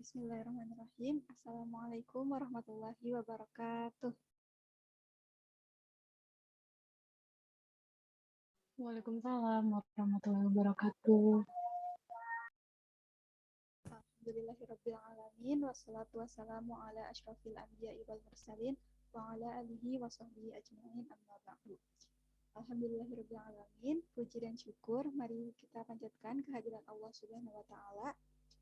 Bismillahirrahmanirrahim. Assalamualaikum warahmatullahi wabarakatuh. Waalaikumsalam warahmatullahi wabarakatuh. Alhamdulillahirabbil alamin wassalatu wassalamu ala asyrafil anbiya'i wal mursalin wa ala alihi wa sahbihi ajmain amma ba'du. Alhamdulillahirabbil alamin, puji dan syukur mari kita panjatkan kehadiran Allah Subhanahu wa taala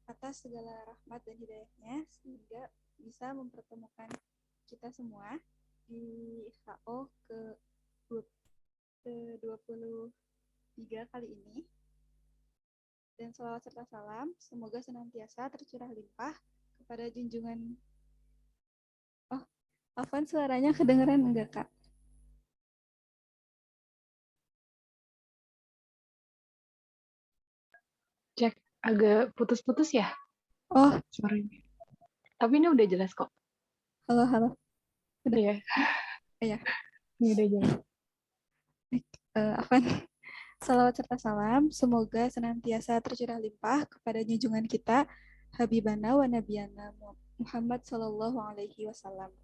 atas segala rahmat dan hidayahnya sehingga bisa mempertemukan kita semua di HO ke-23 kali ini. Dan salawat serta salam semoga senantiasa tercurah limpah kepada junjungan. Oh, Afwan, suaranya kedengeran enggak, Kak? Cek, agak putus-putus ya Oh, suaranya. Tapi ini udah jelas kok. halo. Udah. Iya. Iya. Ini udah jelas. Afwan, salawat serta salam semoga senantiasa tercurah limpah kepada junjungan kita Habibana wa Nabiyana Muhammad Sallallahu Alaihi Wasallam.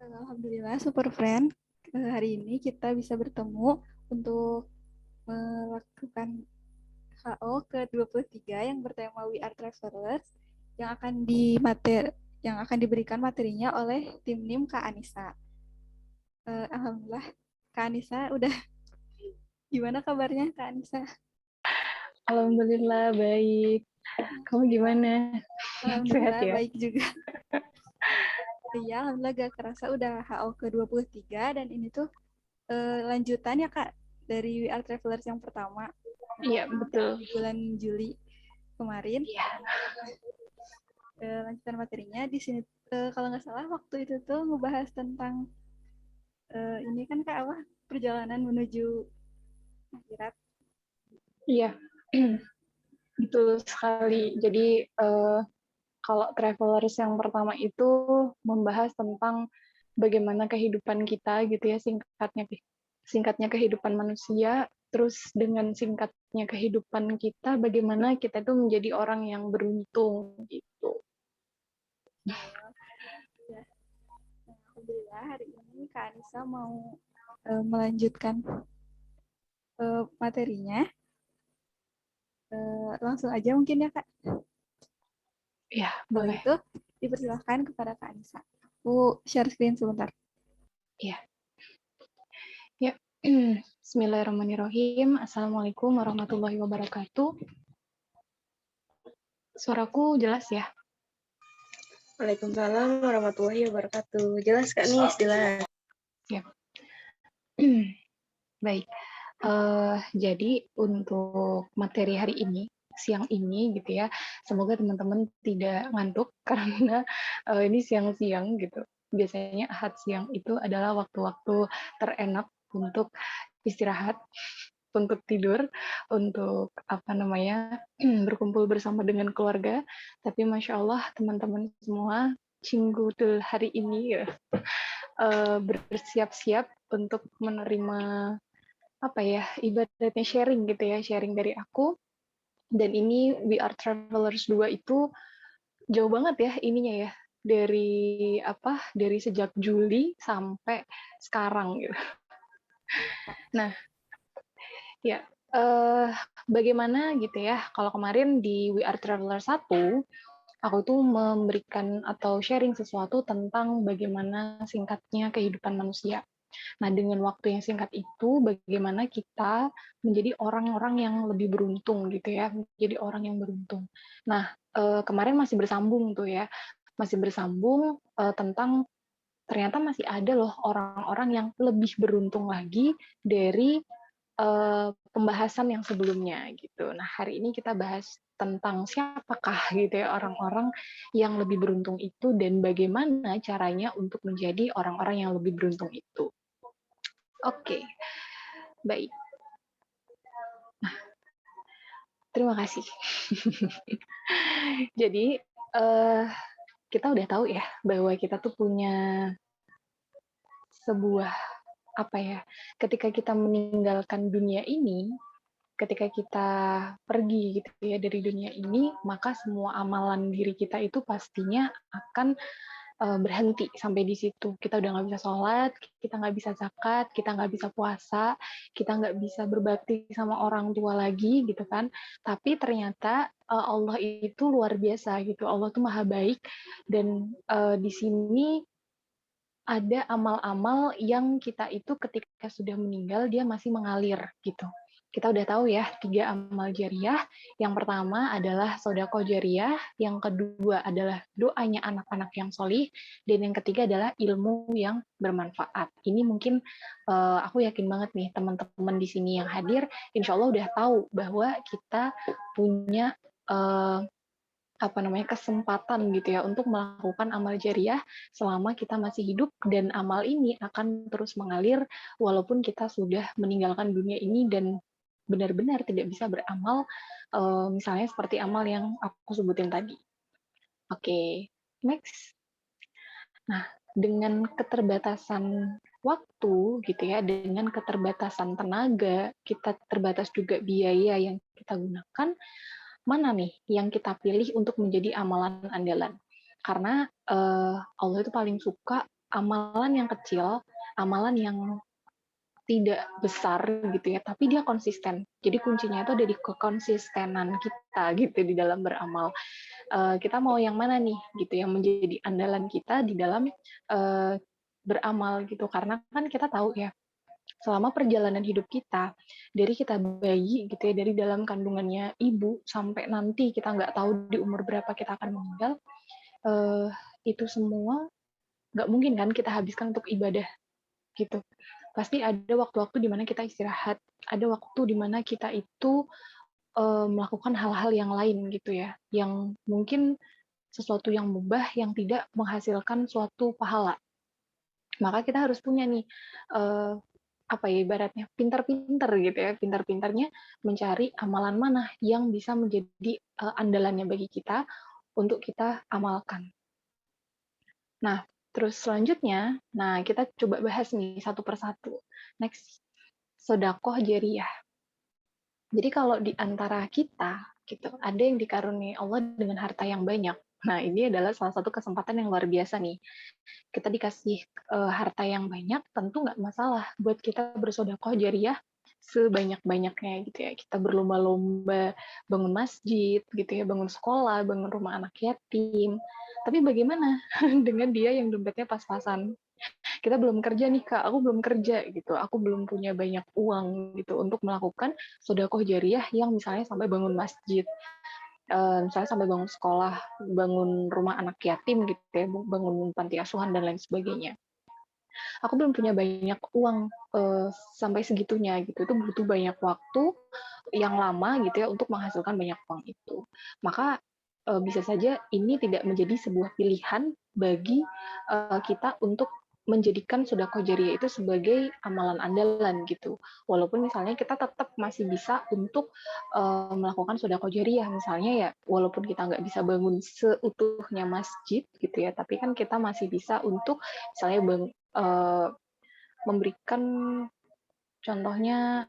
Alhamdulillah, super friend. Hari ini kita bisa bertemu untuk melakukan HO ke-23 yang bertema We Are Travelers yang akan diberikan materinya oleh tim NIM Kak Anissa. Alhamdulillah, Kak Anissa udah gimana kabarnya Kak Anissa? Alhamdulillah baik. Kamu gimana? Alhamdulillah Sehat ya? baik juga. Iya, alhamdulillah gak kerasa udah HO ke-23 dan ini tuh lanjutan ya Kak dari We Are Travelers yang pertama. Iya, betul. Bulan Juli kemarin. Iya. Lanjutan materinya di sini kalau nggak salah waktu itu tuh ngebahas tentang ini kan Kak apa perjalanan menuju akhirat. Iya. Betul sekali. Jadi kalau travelers yang pertama itu membahas tentang bagaimana kehidupan kita gitu ya, singkatnya kehidupan manusia, terus dengan singkatnya kehidupan kita bagaimana kita itu menjadi orang yang beruntung gitu. Ya. Alhamdulillah hari ini Kak Anissa mau melanjutkan materinya. Langsung aja mungkin ya Kak. Ya, Kalau boleh. gitu dipersilahkan kepada Kak Anissa. Aku share screen sebentar. Ya. Ya. Bismillahirrahmanirrahim. Assalamualaikum warahmatullahi wabarakatuh. Suaraku jelas ya? Waalaikumsalam warahmatullahi wabarakatuh. Jelas Kak Nis, jelas. Ya. Baik. Jadi untuk materi hari ini, siang ini gitu ya, semoga teman-teman tidak ngantuk karena ini siang-siang gitu. Biasanya Ahad siang itu adalah waktu-waktu terenak untuk istirahat, untuk tidur, untuk berkumpul bersama dengan keluarga. Tapi Masya Allah teman-teman semua cinggutul hari ini ya, bersiap-siap untuk menerima ibaratnya sharing gitu ya, sharing dari aku. Dan ini We Are Travelers 2 itu jauh banget ya ininya ya, dari sejak Juli sampai sekarang gitu. Nah, ya bagaimana gitu ya, kalau kemarin di We Are Travelers 1 aku tuh memberikan atau sharing sesuatu tentang bagaimana singkatnya kehidupan manusia. Nah, dengan waktu yang singkat itu, bagaimana kita menjadi orang-orang yang lebih beruntung gitu ya, menjadi orang yang beruntung. Nah, kemarin masih bersambung tuh ya, tentang ternyata masih ada loh orang-orang yang lebih beruntung lagi dari pembahasan yang sebelumnya gitu. Nah, hari ini kita bahas tentang siapakah gitu ya orang-orang yang lebih beruntung itu dan bagaimana caranya untuk menjadi orang-orang yang lebih beruntung itu. Oke, baik. Terima kasih. Jadi, kita udah tahu ya bahwa kita tuh punya sebuah, apa ya, ketika kita meninggalkan dunia ini, ketika kita pergi gitu ya dari dunia ini, maka semua amalan diri kita itu pastinya akan berhenti sampai di situ. Kita udah nggak bisa sholat, kita nggak bisa zakat, kita nggak bisa puasa, kita nggak bisa berbakti sama orang tua lagi gitu kan. Tapi ternyata Allah itu luar biasa gitu. Allah tuh maha baik dan di sini ada amal-amal yang kita itu ketika sudah meninggal dia masih mengalir gitu. Kita udah tahu ya 3 amal jariah. Yang pertama adalah sodako jariah, yang kedua adalah doanya anak-anak yang solih, dan yang ketiga adalah ilmu yang bermanfaat. Ini mungkin aku yakin banget nih teman-teman di sini yang hadir, insya Allah udah tahu bahwa kita punya kesempatan gitu ya untuk melakukan amal jariah selama kita masih hidup, dan amal ini akan terus mengalir walaupun kita sudah meninggalkan dunia ini dan benar-benar tidak bisa beramal misalnya seperti amal yang aku sebutin tadi. Oke, next. Nah, dengan keterbatasan waktu gitu ya, dengan keterbatasan tenaga, kita terbatas juga biaya yang kita gunakan, mana nih yang kita pilih untuk menjadi amalan andalan? Karena Allah itu paling suka amalan yang kecil, amalan yang tidak besar gitu ya, tapi dia konsisten. Jadi kuncinya itu ada di kekonsistenan kita gitu di dalam beramal. Kita mau yang mana nih gitu yang menjadi andalan kita di dalam beramal gitu. Karena kan kita tahu ya, selama perjalanan hidup kita, dari kita bayi gitu ya, dari dalam kandungannya ibu sampai nanti kita nggak tahu di umur berapa kita akan meninggal, itu semua nggak mungkin kan kita habiskan untuk ibadah gitu. Pasti ada waktu-waktu di mana kita istirahat, ada waktu di mana kita itu melakukan hal-hal yang lain gitu ya, yang mungkin sesuatu yang mubah yang tidak menghasilkan suatu pahala. Maka kita harus punya nih ibaratnya pintar-pintar gitu ya, pintar-pintarnya mencari amalan mana yang bisa menjadi andalannya bagi kita untuk kita amalkan. Nah, terus selanjutnya, kita coba bahas nih satu persatu. Next, sodakoh jariah. Jadi kalau di antara kita, gitu, ada yang dikaruniai Allah dengan harta yang banyak. Nah, ini adalah salah satu kesempatan yang luar biasa nih. Kita dikasih harta yang banyak, tentu nggak masalah buat kita bersodakoh jariah sebanyak-banyaknya gitu ya. Kita berlomba-lomba bangun masjid gitu ya, bangun sekolah, bangun rumah anak yatim. Tapi bagaimana dengan dia yang dompetnya pas-pasan? Kita belum kerja nih Kak, aku belum kerja gitu, aku belum punya banyak uang gitu untuk melakukan sedekah jariah yang misalnya sampai bangun masjid, misalnya sampai bangun sekolah, bangun rumah anak yatim gitu ya, bangun panti asuhan dan lain sebagainya. Aku belum punya banyak uang sampai segitunya gitu, itu butuh banyak waktu yang lama gitu ya untuk menghasilkan banyak uang itu. Maka bisa saja ini tidak menjadi sebuah pilihan bagi kita untuk menjadikan sedekah jariah itu sebagai amalan andalan gitu. Walaupun misalnya kita tetap masih bisa untuk melakukan sedekah jariah, misalnya ya walaupun kita nggak bisa bangun seutuhnya masjid gitu ya, tapi kan kita masih bisa untuk misalnya memberikan contohnya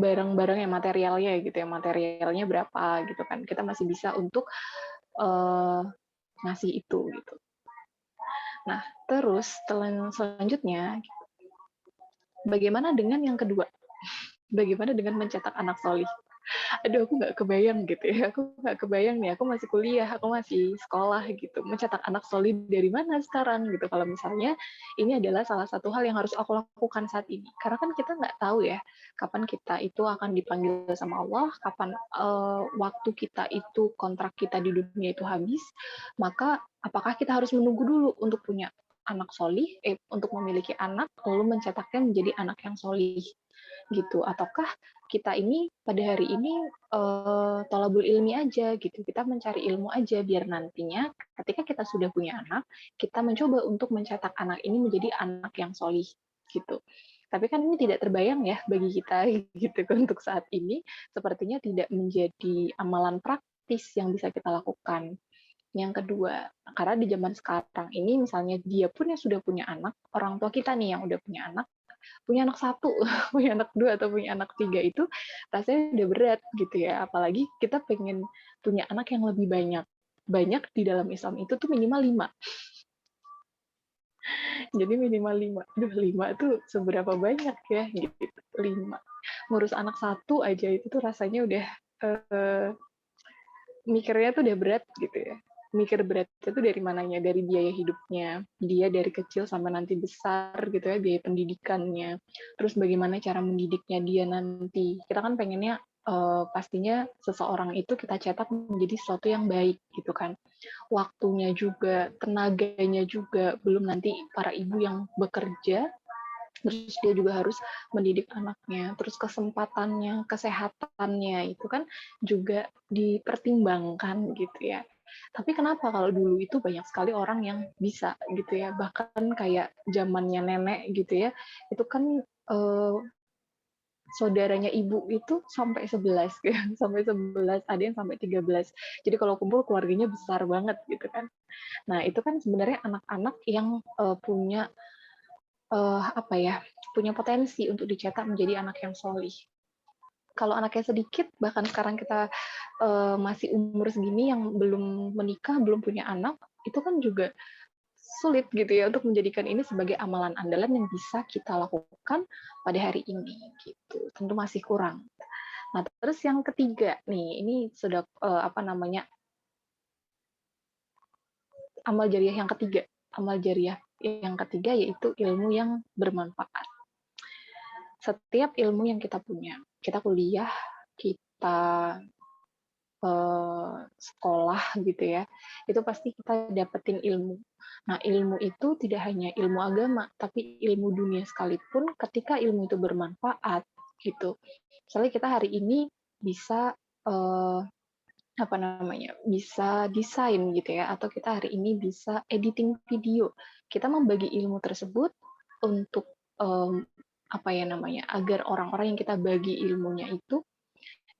barang-barang yang materialnya gitu ya, materialnya berapa gitu kan, kita masih bisa untuk ngasih itu gitu. Nah, terus selanjutnya, bagaimana dengan yang kedua? Bagaimana dengan mencetak anak solih? Aduh, aku nggak kebayang gitu ya, aku nggak kebayang nih, aku masih kuliah, aku masih sekolah gitu, mencetak anak solih dari mana sekarang gitu, kalau misalnya ini adalah salah satu hal yang harus aku lakukan saat ini. Karena kan kita nggak tahu ya, kapan kita itu akan dipanggil sama Allah, kapan waktu kita itu, kontrak kita di dunia itu habis, maka apakah kita harus menunggu dulu untuk punya anak solih, untuk memiliki anak, lalu mencetaknya menjadi anak yang solih gitu, ataukah kita ini pada hari ini thalabul ilmi aja gitu, kita mencari ilmu aja biar nantinya ketika kita sudah punya anak, kita mencoba untuk mencetak anak ini menjadi anak yang solih gitu. Tapi kan ini tidak terbayang ya bagi kita gitu untuk saat ini, sepertinya tidak menjadi amalan praktis yang bisa kita lakukan. Yang kedua, karena di zaman sekarang ini misalnya dia pun yang sudah punya anak, orang tua kita nih yang udah punya anak satu, punya anak dua atau punya anak tiga itu rasanya udah berat gitu ya. Apalagi kita pengen punya anak yang lebih banyak. Banyak di dalam Islam itu tuh minimal 5. Jadi minimal 5. Aduh, 5 tuh seberapa banyak ya gitu. 5. Ngurus anak satu aja itu tuh rasanya udah mikirnya tuh udah berat gitu ya. Mikir beratnya tuh dari mananya? Dari biaya hidupnya. Dia dari kecil sampai nanti besar gitu ya, biaya pendidikannya. Terus bagaimana cara mendidiknya dia nanti. Kita kan pengennya pastinya seseorang itu kita cetak menjadi sesuatu yang baik gitu kan. Waktunya juga, tenaganya juga, belum nanti para ibu yang bekerja, terus dia juga harus mendidik anaknya, terus kesempatannya, kesehatannya itu kan juga dipertimbangkan gitu ya. Tapi kenapa kalau dulu itu banyak sekali orang yang bisa gitu ya, bahkan kayak zamannya nenek gitu ya, itu kan saudaranya ibu itu sampai 11 ya, sampai 11, ada yang sampai 13. Jadi kalau kumpul keluarganya besar banget gitu kan. Nah, itu kan sebenarnya anak-anak yang punya apa ya, punya potensi untuk dicetak menjadi anak yang solih. Kalau anaknya sedikit, bahkan sekarang kita masih umur segini yang belum menikah, belum punya anak, itu kan juga sulit gitu ya untuk menjadikan ini sebagai amalan andalan yang bisa kita lakukan pada hari ini gitu. Tentu masih kurang. Nah, terus yang ketiga nih, ini sudah apa namanya? Amal jariah yang ketiga. Amal jariah yang ketiga yaitu ilmu yang bermanfaat. Setiap ilmu yang kita punya, kita kuliah, kita sekolah gitu ya, itu pasti kita dapetin ilmu. Nah, ilmu itu tidak hanya ilmu agama, tapi ilmu dunia sekalipun ketika ilmu itu bermanfaat gitu. Misalnya kita hari ini bisa apa namanya, bisa desain gitu ya, atau kita hari ini bisa editing video. Kita membagi ilmu tersebut untuk apa ya namanya, agar orang-orang yang kita bagi ilmunya itu,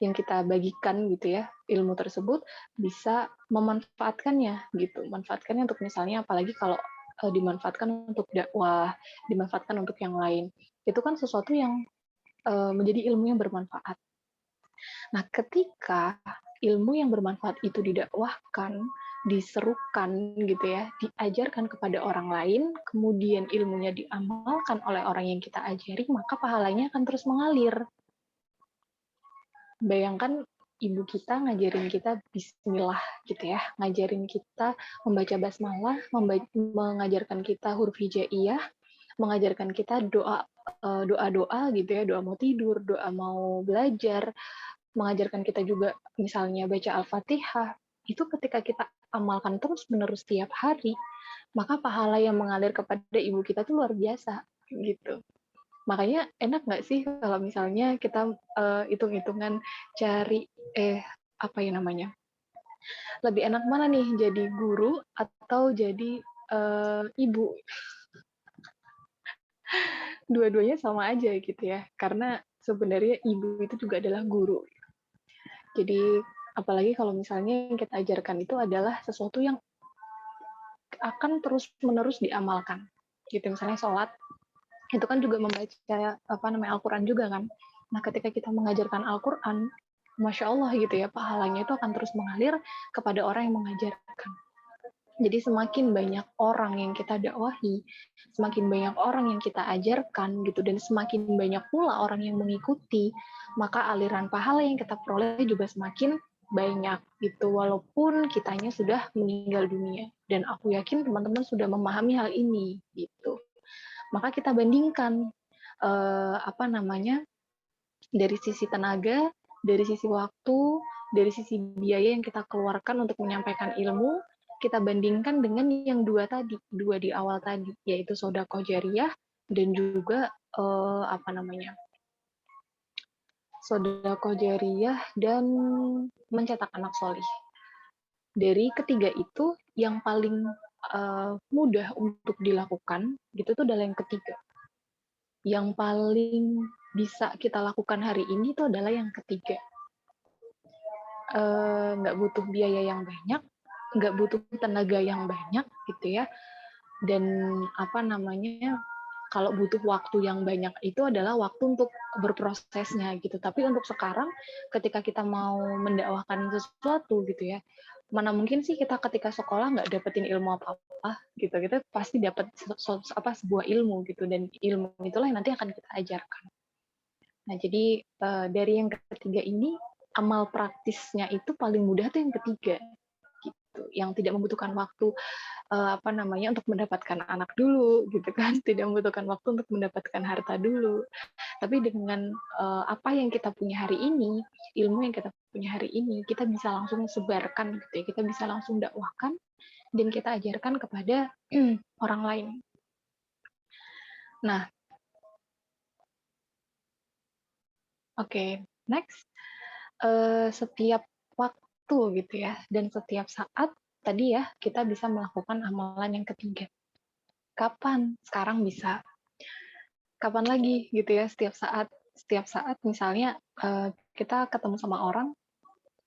yang kita bagikan gitu ya, ilmu tersebut bisa memanfaatkannya gitu. Manfaatkannya untuk misalnya apalagi kalau dimanfaatkan untuk dakwah, dimanfaatkan untuk yang lain. Itu kan sesuatu yang menjadi ilmu yang bermanfaat. Nah, ketika ilmu yang bermanfaat itu didakwahkan, diserukan gitu ya, diajarkan kepada orang lain, kemudian ilmunya diamalkan oleh orang yang kita ajari, maka pahalanya akan terus mengalir. Bayangkan ibu kita ngajarin kita bismillah gitu ya, ngajarin kita membaca basmalah, mengajarkan kita huruf hijaiyah, mengajarkan kita doa-doa gitu ya, doa mau tidur, doa mau belajar, mengajarkan kita juga misalnya baca Al-Fatihah, itu ketika kita amalkan terus-menerus setiap hari, maka pahala yang mengalir kepada ibu kita itu luar biasa gitu. Makanya enak nggak sih kalau misalnya kita hitung-hitungan cari apa ya namanya? Lebih enak mana nih jadi guru atau jadi ibu? Dua-duanya sama aja gitu ya. Karena sebenarnya ibu itu juga adalah guru. Jadi apalagi kalau misalnya yang kita ajarkan itu adalah sesuatu yang akan terus-menerus diamalkan. Gitu misalnya sholat, itu kan juga membaca apa namanya Al-Quran juga kan. Nah, ketika kita mengajarkan Al-Quran, Masya Allah gitu ya, pahalanya itu akan terus mengalir kepada orang yang mengajarkan. Jadi semakin banyak orang yang kita dakwahi, semakin banyak orang yang kita ajarkan gitu, dan semakin banyak pula orang yang mengikuti, maka aliran pahala yang kita peroleh juga semakin banyak gitu, walaupun kitanya sudah meninggal dunia. Dan aku yakin teman-teman sudah memahami hal ini gitu. Maka kita bandingkan apa namanya, dari sisi tenaga, dari sisi waktu, dari sisi biaya yang kita keluarkan untuk menyampaikan ilmu, kita bandingkan dengan yang dua di awal tadi, yaitu sedekah jariyah dan juga apa namanya, sedekah jariyah dan mencetak anak solih. Dari ketiga itu, yang paling mudah untuk dilakukan, gitu tuh adalah yang ketiga. yang paling bisa kita lakukan hari ini itu adalah yang ketiga. Nggak butuh biaya yang banyak, nggak butuh tenaga yang banyak gitu ya. Dan apa namanya, kalau butuh waktu yang banyak itu adalah waktu untuk berprosesnya gitu. Tapi untuk sekarang ketika kita mau mendakwahkan sesuatu gitu ya, mana mungkin sih kita ketika sekolah nggak dapetin ilmu apa-apa gitu. Kita pasti dapat sebuah ilmu gitu, dan ilmu itulah yang nanti akan kita ajarkan. Nah, jadi dari yang ketiga ini, amal praktisnya itu paling mudah tuh yang ketiga gitu, yang tidak membutuhkan waktu apa namanya, untuk mendapatkan anak dulu gitu kan, tidak membutuhkan waktu untuk mendapatkan harta dulu. Tapi dengan apa yang kita punya hari ini, ilmu yang kita punya hari ini, kita bisa langsung sebarkan gitu ya, kita bisa langsung dakwahkan dan kita ajarkan kepada orang lain. Nah, oke, next. Setiap waktu gitu ya, dan setiap saat tadi ya, kita bisa melakukan amalan yang ketiga. Kapan? Sekarang bisa. Kapan lagi gitu ya, setiap saat misalnya kita ketemu sama orang,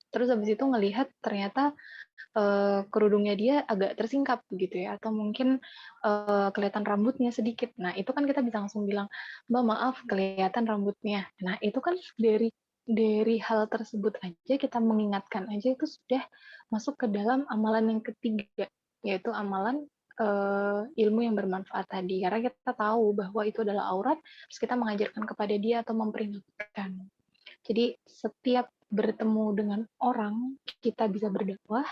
terus habis itu ngelihat ternyata kerudungnya dia agak tersingkap gitu ya, atau mungkin kelihatan rambutnya sedikit. Nah, itu kan kita bisa langsung bilang, "Mbak, maaf kelihatan rambutnya." Nah, itu kan dari hal tersebut aja, kita mengingatkan aja, itu sudah masuk ke dalam amalan yang ketiga, yaitu amalan ilmu yang bermanfaat tadi. Karena kita tahu bahwa itu adalah aurat, terus kita mengajarkan kepada dia atau memperingatkan. Jadi setiap bertemu dengan orang, kita bisa berdakwah,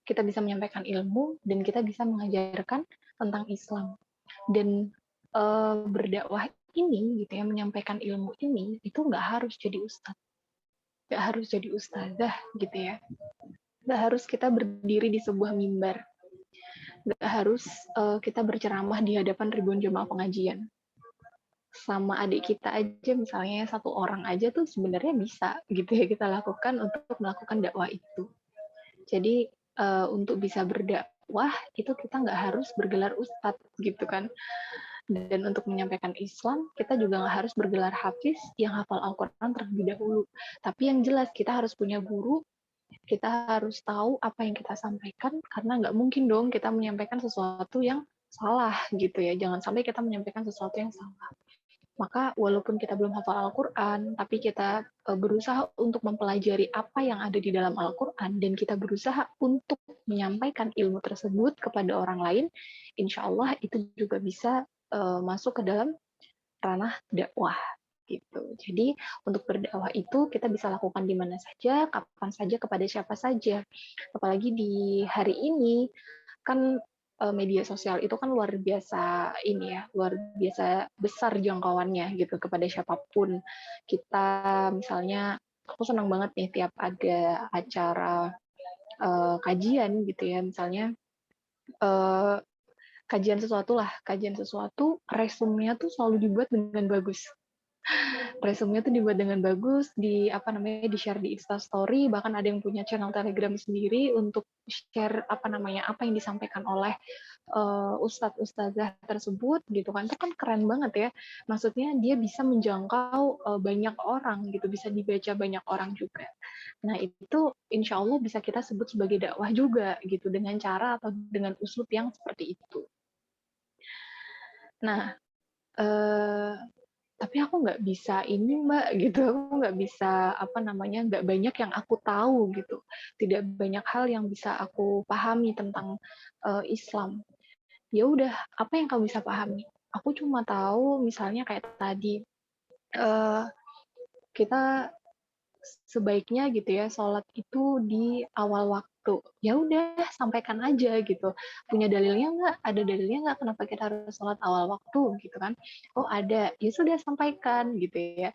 kita bisa menyampaikan ilmu, dan kita bisa mengajarkan tentang Islam. Dan berdakwah ini, gitu ya, menyampaikan ilmu ini, itu nggak harus jadi ustadz, nggak harus jadi ustazah, gitu ya. Nggak harus kita berdiri di sebuah mimbar, nggak harus kita berceramah di hadapan ribuan jemaah pengajian. Sama adik kita aja, misalnya satu orang aja tuh sebenarnya bisa, gitu ya, kita lakukan untuk melakukan dakwah itu. Jadi untuk bisa berdakwah itu kita nggak harus bergelar ustadz gitu kan. Dan untuk menyampaikan Islam kita juga nggak harus bergelar hafiz yang hafal Al-Quran terlebih dahulu. Tapi yang jelas kita harus punya guru, kita harus tahu apa yang kita sampaikan, karena nggak mungkin dong kita menyampaikan sesuatu yang salah gitu ya. Jangan sampai kita menyampaikan sesuatu yang salah. Maka walaupun kita belum hafal Al-Quran, tapi kita berusaha untuk mempelajari apa yang ada di dalam Al-Quran, dan kita berusaha untuk menyampaikan ilmu tersebut kepada orang lain, insya Allah itu juga bisa masuk ke dalam ranah dakwah. Gitu. Jadi untuk berdakwah itu kita bisa lakukan di mana saja, kapan saja, kepada siapa saja. Apalagi di hari ini, kan media sosial itu kan luar biasa ini ya, luar biasa besar jangkauannya gitu kepada siapapun. Kita misalnya, aku senang banget nih tiap ada acara kajian gitu ya, misalnya kajian sesuatu, resumenya tuh selalu dibuat dengan bagus. Resumenya tuh dibuat dengan bagus, di-share di Instastory, bahkan ada yang punya channel Telegram sendiri untuk share apa yang disampaikan oleh ustadz ustazah tersebut gitu kan. Itu kan keren banget ya. Maksudnya dia bisa menjangkau banyak orang gitu, bisa dibaca banyak orang juga. Nah, itu insya Allah bisa kita sebut sebagai dakwah juga gitu, dengan cara atau dengan uslub yang seperti itu. Nah, tapi aku nggak bisa ini Mbak gitu, aku nggak bisa nggak banyak yang aku tahu gitu, tidak banyak hal yang bisa aku pahami tentang Islam. Ya udah, apa yang kamu bisa pahami? Aku cuma tahu misalnya kayak tadi, kita sebaiknya gitu ya sholat itu di awal waktu. Ya udah, sampaikan aja gitu. Punya dalilnya nggak? Ada dalilnya nggak kenapa kita harus sholat awal waktu gitu kan? Oh ada, ya sudah sampaikan gitu ya.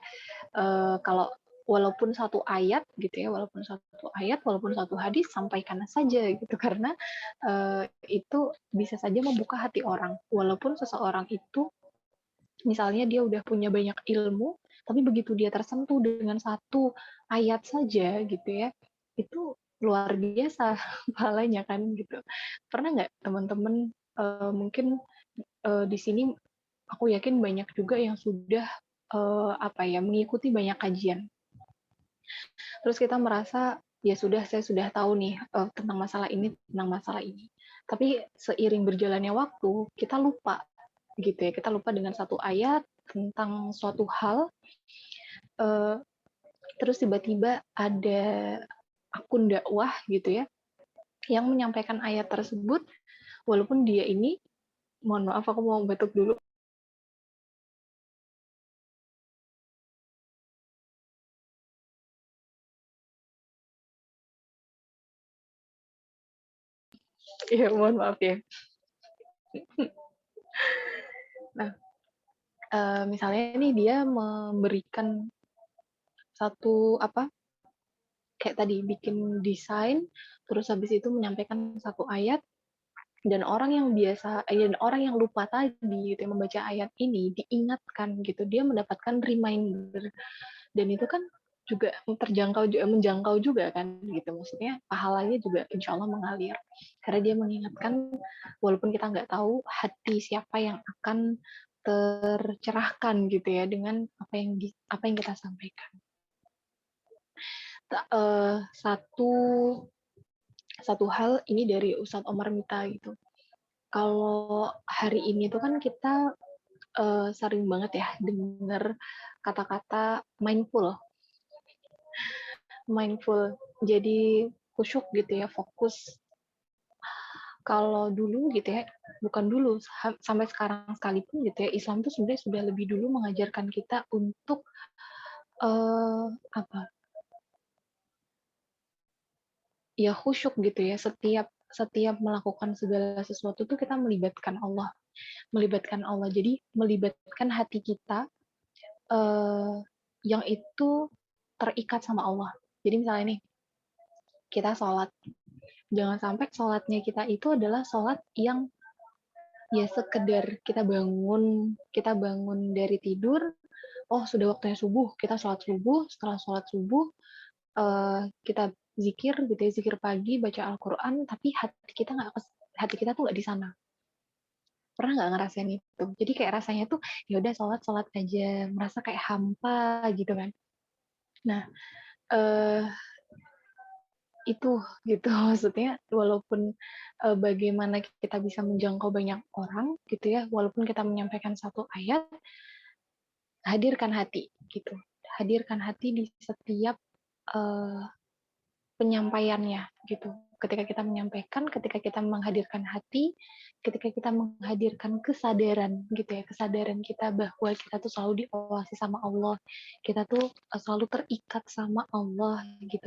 Kalau walaupun satu ayat gitu ya, walaupun satu hadis, sampaikan saja gitu, karena itu bisa saja membuka hati orang. Walaupun seseorang itu misalnya dia udah punya banyak ilmu, tapi begitu dia tersentuh dengan satu ayat saja gitu ya, itu luar biasa pahalanya kan gitu. Pernah nggak teman-teman mungkin di sini aku yakin banyak juga yang sudah mengikuti banyak kajian. Terus kita merasa ya sudah, saya sudah tahu nih tentang masalah ini, tentang masalah ini. Tapi seiring berjalannya waktu, kita lupa gitu ya, kita lupa dengan satu ayat tentang suatu hal, terus tiba-tiba ada akun dakwah gitu ya, yang menyampaikan ayat tersebut, walaupun dia ini, mohon maaf aku mau batuk dulu. Iya, mohon maaf ya. Nah, misalnya nih dia memberikan satu kayak tadi bikin desain, terus habis itu menyampaikan satu ayat, dan orang yang lupa tadi gitu membaca ayat ini diingatkan gitu, dia mendapatkan reminder, dan itu kan juga menjangkau juga kan gitu, maksudnya pahalanya juga insya Allah mengalir karena dia mengingatkan, walaupun kita nggak tahu hati siapa yang akan tercerahkan gitu ya dengan apa yang kita sampaikan. Satu hal ini dari Ustadz Omar Mita gitu. Kalau hari ini tuh kan kita sering banget ya dengar kata-kata mindful. Jadi khusyuk gitu ya, fokus. Kalau dulu gitu ya, bukan dulu, sampai sekarang sekalipun gitu ya, Islam tuh sebenarnya sudah lebih dulu mengajarkan kita untuk ya khusyuk gitu ya, setiap melakukan segala sesuatu tuh kita melibatkan Allah. Jadi melibatkan hati kita yang itu terikat sama Allah. Jadi misalnya nih, kita sholat, jangan sampai sholatnya kita itu adalah sholat yang ya sekedar kita bangun dari tidur, oh sudah waktunya subuh, kita sholat subuh, setelah sholat subuh kita zikir gitu ya, zikir pagi, baca Al-Quran, tapi hati kita tuh nggak di sana. Pernah nggak ngerasain itu? Jadi kayak rasanya tuh ya udah sholat aja, merasa kayak hampa gitu kan. Nah, itu gitu maksudnya, walaupun bagaimana kita bisa menjangkau banyak orang gitu ya, walaupun kita menyampaikan satu ayat, hadirkan hati gitu, hadirkan hati di setiap penyampaiannya gitu. Ketika kita menyampaikan, ketika kita menghadirkan hati, ketika kita menghadirkan kesadaran gitu ya, kesadaran kita bahwa kita tuh selalu diawasi sama Allah, kita tuh selalu terikat sama Allah gitu.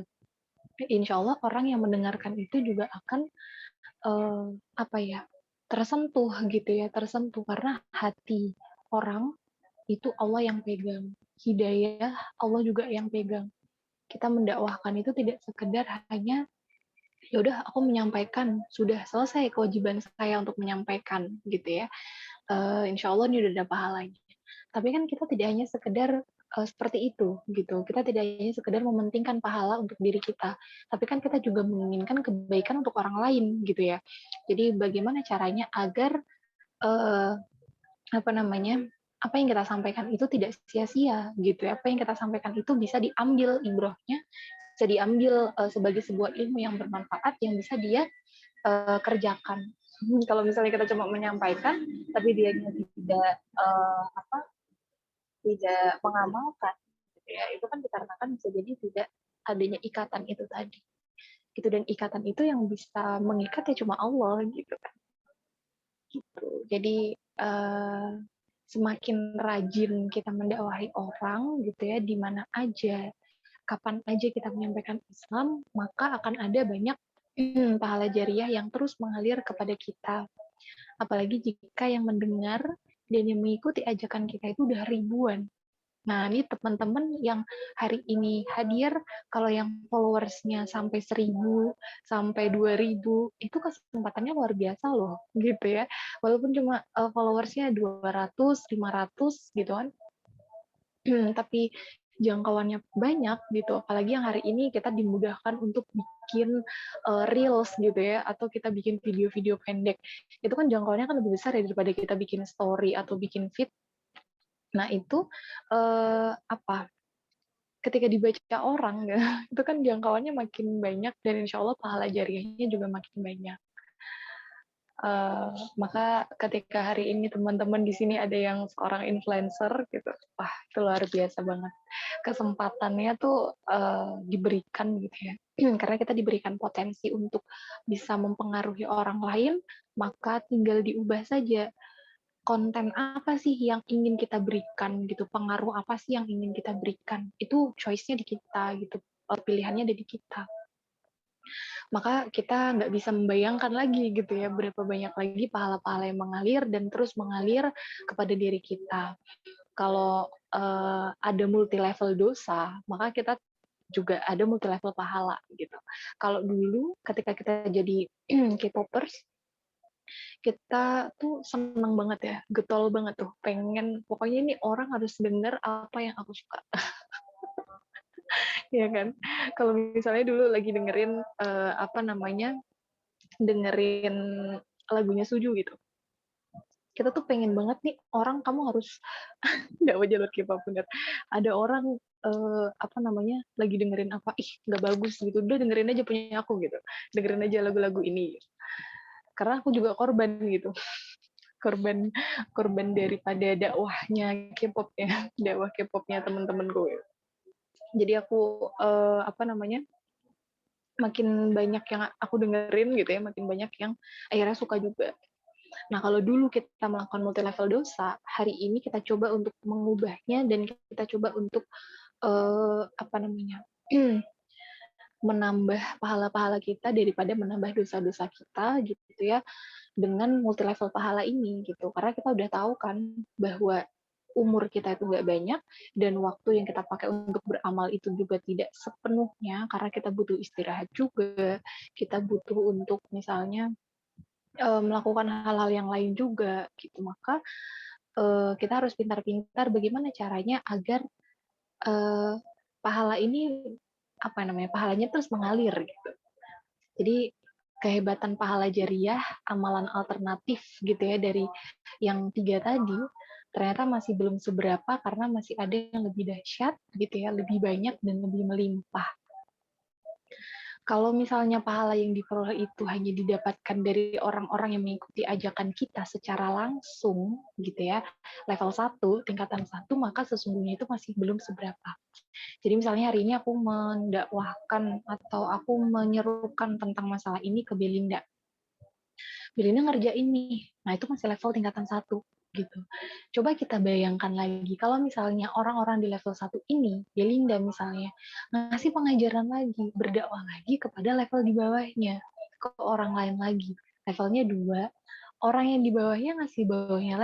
Insya Allah orang yang mendengarkan itu juga akan tersentuh gitu ya, tersentuh karena hati orang itu Allah yang pegang, hidayah Allah juga yang pegang. Kita mendakwahkan itu tidak sekedar hanya ya udah aku menyampaikan, sudah selesai kewajiban saya untuk menyampaikan gitu ya. Insya Allah ini udah ada pahalanya. Tapi kan kita tidak hanya sekedar seperti itu gitu. Kita tidak hanya sekedar mementingkan pahala untuk diri kita, tapi kan kita juga menginginkan kebaikan untuk orang lain gitu ya. Jadi bagaimana caranya agar apa yang kita sampaikan itu tidak sia-sia gitu ya. Apa yang kita sampaikan itu bisa diambil ibrahnya, bisa diambil sebagai sebuah ilmu yang bermanfaat yang bisa dia kerjakan. Kalau misalnya kita cuma menyampaikan, tapi dia tidak mengamalkan, gitu ya, itu kan dikarenakan bisa jadi tidak adanya ikatan itu tadi. Gitu, dan ikatan itu yang bisa mengikat ya cuma Allah gitu kan. Gitu. Jadi semakin rajin kita mendakwahi orang gitu ya, di mana aja, kapan aja kita menyampaikan Islam, maka akan ada banyak pahala jariah yang terus mengalir kepada kita. Apalagi jika yang mendengar dan yang mengikuti ajakan kita itu udah ribuan. Nah, ini teman-teman yang hari ini hadir, kalau yang followers-nya sampai 1.000, sampai 2.000, itu kesempatannya luar biasa loh, gitu ya. Walaupun cuma followers-nya 200, 500 gitu kan, tapi jangkauannya banyak gitu. Apalagi yang hari ini kita dimudahkan untuk bikin bikin reels gitu ya, atau kita bikin video-video pendek. Itu kan jangkauannya kan lebih besar ya daripada kita bikin story atau bikin feed. Nah, itu ketika dibaca orang ya, itu kan jangkauannya makin banyak dan insya Allah pahala jariahnya juga makin banyak. Maka ketika hari ini teman-teman di sini ada yang seorang influencer gitu, wah itu luar biasa banget. Kesempatannya tuh diberikan gitu ya, karena kita diberikan potensi untuk bisa mempengaruhi orang lain, maka tinggal diubah saja konten apa sih yang ingin kita berikan gitu, pengaruh apa sih yang ingin kita berikan, itu choice-nya di kita gitu, pilihannya ada di kita. Maka kita nggak bisa membayangkan lagi gitu ya, berapa banyak lagi pahala-pahala yang mengalir dan terus mengalir kepada diri kita. Kalau ada multi level dosa, maka kita juga ada multi level pahala gitu. Kalau dulu ketika kita jadi K-popers, kita tuh seneng banget ya, getol banget tuh, pengen pokoknya ini orang harus denger apa yang aku suka. Ya kan? Kalau misalnya dulu lagi dengerin dengerin lagunya Suju gitu. Kita tuh pengen banget nih orang kamu harus nggak jalur K-pop bener. Ada orang lagi dengerin apa, ih nggak bagus gitu, udah dengerin aja punya aku gitu, dengerin aja lagu-lagu ini. Karena aku juga korban gitu, korban daripada dakwahnya K-pop ya, dakwah K-popnya teman-temanku. Jadi aku makin banyak yang aku dengerin gitu ya, makin banyak yang akhirnya suka juga. Nah, kalau dulu kita melakukan multi level dosa, hari ini kita coba untuk mengubahnya dan kita coba untuk menambah pahala-pahala kita daripada menambah dosa-dosa kita gitu ya, dengan multi level pahala ini gitu. Karena kita udah tahu kan bahwa umur kita itu nggak banyak dan waktu yang kita pakai untuk beramal itu juga tidak sepenuhnya, karena kita butuh istirahat juga, kita butuh untuk misalnya melakukan hal-hal yang lain juga gitu. Maka kita harus pintar-pintar bagaimana caranya agar pahala ini pahalanya terus mengalir gitu. Jadi kehebatan pahala jariah, amalan alternatif gitu ya dari yang 3 tadi, ternyata masih belum seberapa karena masih ada yang lebih dahsyat gitu ya, lebih banyak dan lebih melimpah. Kalau misalnya pahala yang diperoleh itu hanya didapatkan dari orang-orang yang mengikuti ajakan kita secara langsung gitu ya, level 1, tingkatan 1, maka sesungguhnya itu masih belum seberapa. Jadi misalnya hari ini aku mendakwahkan atau aku menyerukan tentang masalah ini ke Belinda. Belinda ngerjain nih, nah itu masih level tingkatan 1 gitu. Coba kita bayangkan lagi, kalau misalnya orang-orang di level 1 ini, Belinda misalnya, ngasih pengajaran lagi, berdakwah lagi kepada level di bawahnya, ke orang lain lagi, levelnya 2, orang yang di bawahnya ngasih bawahnya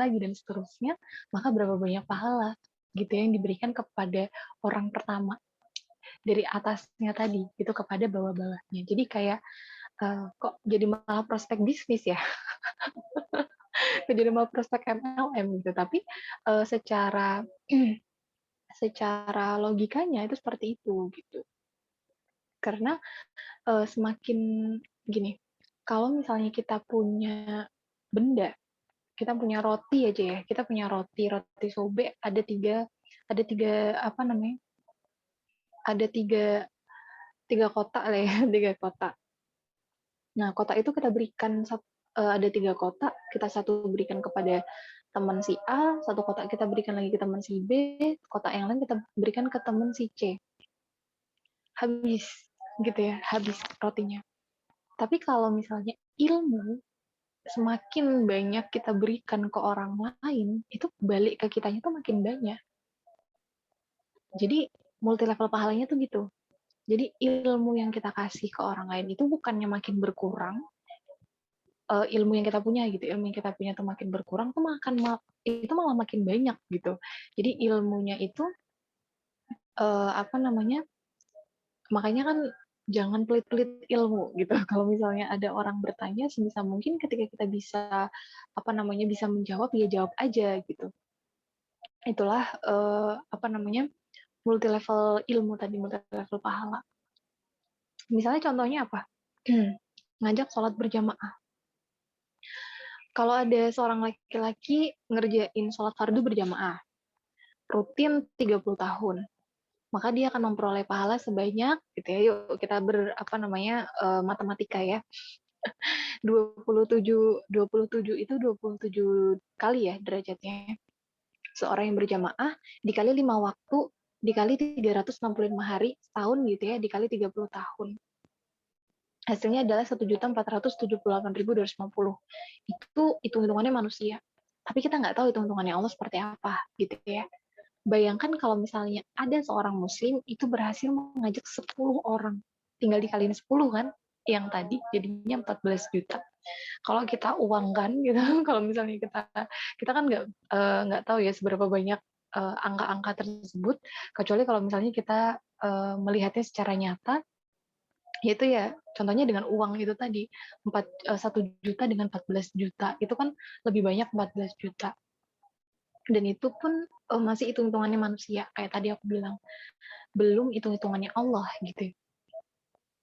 lagi, dan seterusnya, maka berapa banyak pahala gitu yang diberikan kepada orang pertama, dari atasnya tadi, itu kepada bawah-bawahnya. Jadi kayak, kok jadi malah prospek bisnis ya? Jadi malah prospek MLM gitu. Tapi secara logikanya itu seperti itu gitu. Karena semakin gini, kalau misalnya kita punya benda, kita punya roti aja ya, kita punya roti sobek ada tiga ada tiga kotak lah ya, 3 kotak. Nah, kotak itu kita berikan ada 3 kotak, kita satu berikan kepada teman si A, satu kotak kita berikan lagi ke teman si B, kotak yang lain kita berikan ke teman si C. Habis, gitu ya, habis rotinya. Tapi kalau misalnya ilmu, semakin banyak kita berikan ke orang lain, itu balik ke kitanya tuh makin banyak. Jadi, multi level pahalanya tuh gitu. Jadi, ilmu yang kita kasih ke orang lain itu bukannya makin berkurang, ilmu yang kita punya gitu, ilmu yang kita punya tuh makin berkurang tuh itu malah makin banyak gitu. Jadi ilmunya itu makanya kan jangan pelit-pelit ilmu gitu. Kalau misalnya ada orang bertanya, sebisa mungkin ketika kita bisa bisa menjawab, ya jawab aja gitu. Itulah multi level ilmu tadi, multi level pahala. Misalnya contohnya apa? Ngajak sholat berjamaah. Kalau ada seorang laki-laki ngerjain sholat fardu berjamaah, rutin 30 tahun, maka dia akan memperoleh pahala sebanyak, gitu ya, yuk kita matematika ya, 27 itu 27 kali ya derajatnya. Seorang yang berjamaah dikali 5 waktu, dikali 365 hari, setahun gitu ya, dikali 30 tahun. Hasilnya adalah 1.478.250. Itu hitung-hitungannya manusia. Tapi kita nggak tahu hitung-hitungannya Allah seperti apa, gitu ya. Bayangkan kalau misalnya ada seorang muslim itu berhasil mengajak 10 orang. Tinggal dikaliin 10 kan, yang tadi jadinya 14 juta. Kalau kita uangkan gitu, kalau misalnya kita kan nggak tahu ya seberapa banyak angka-angka tersebut, kecuali kalau misalnya kita melihatnya secara nyata, yaitu ya contohnya dengan uang itu tadi 1 juta dengan 14 juta itu kan lebih banyak 14 juta, dan itu pun masih hitung-hitungannya manusia kayak tadi aku bilang, belum hitung-hitungannya Allah gitu.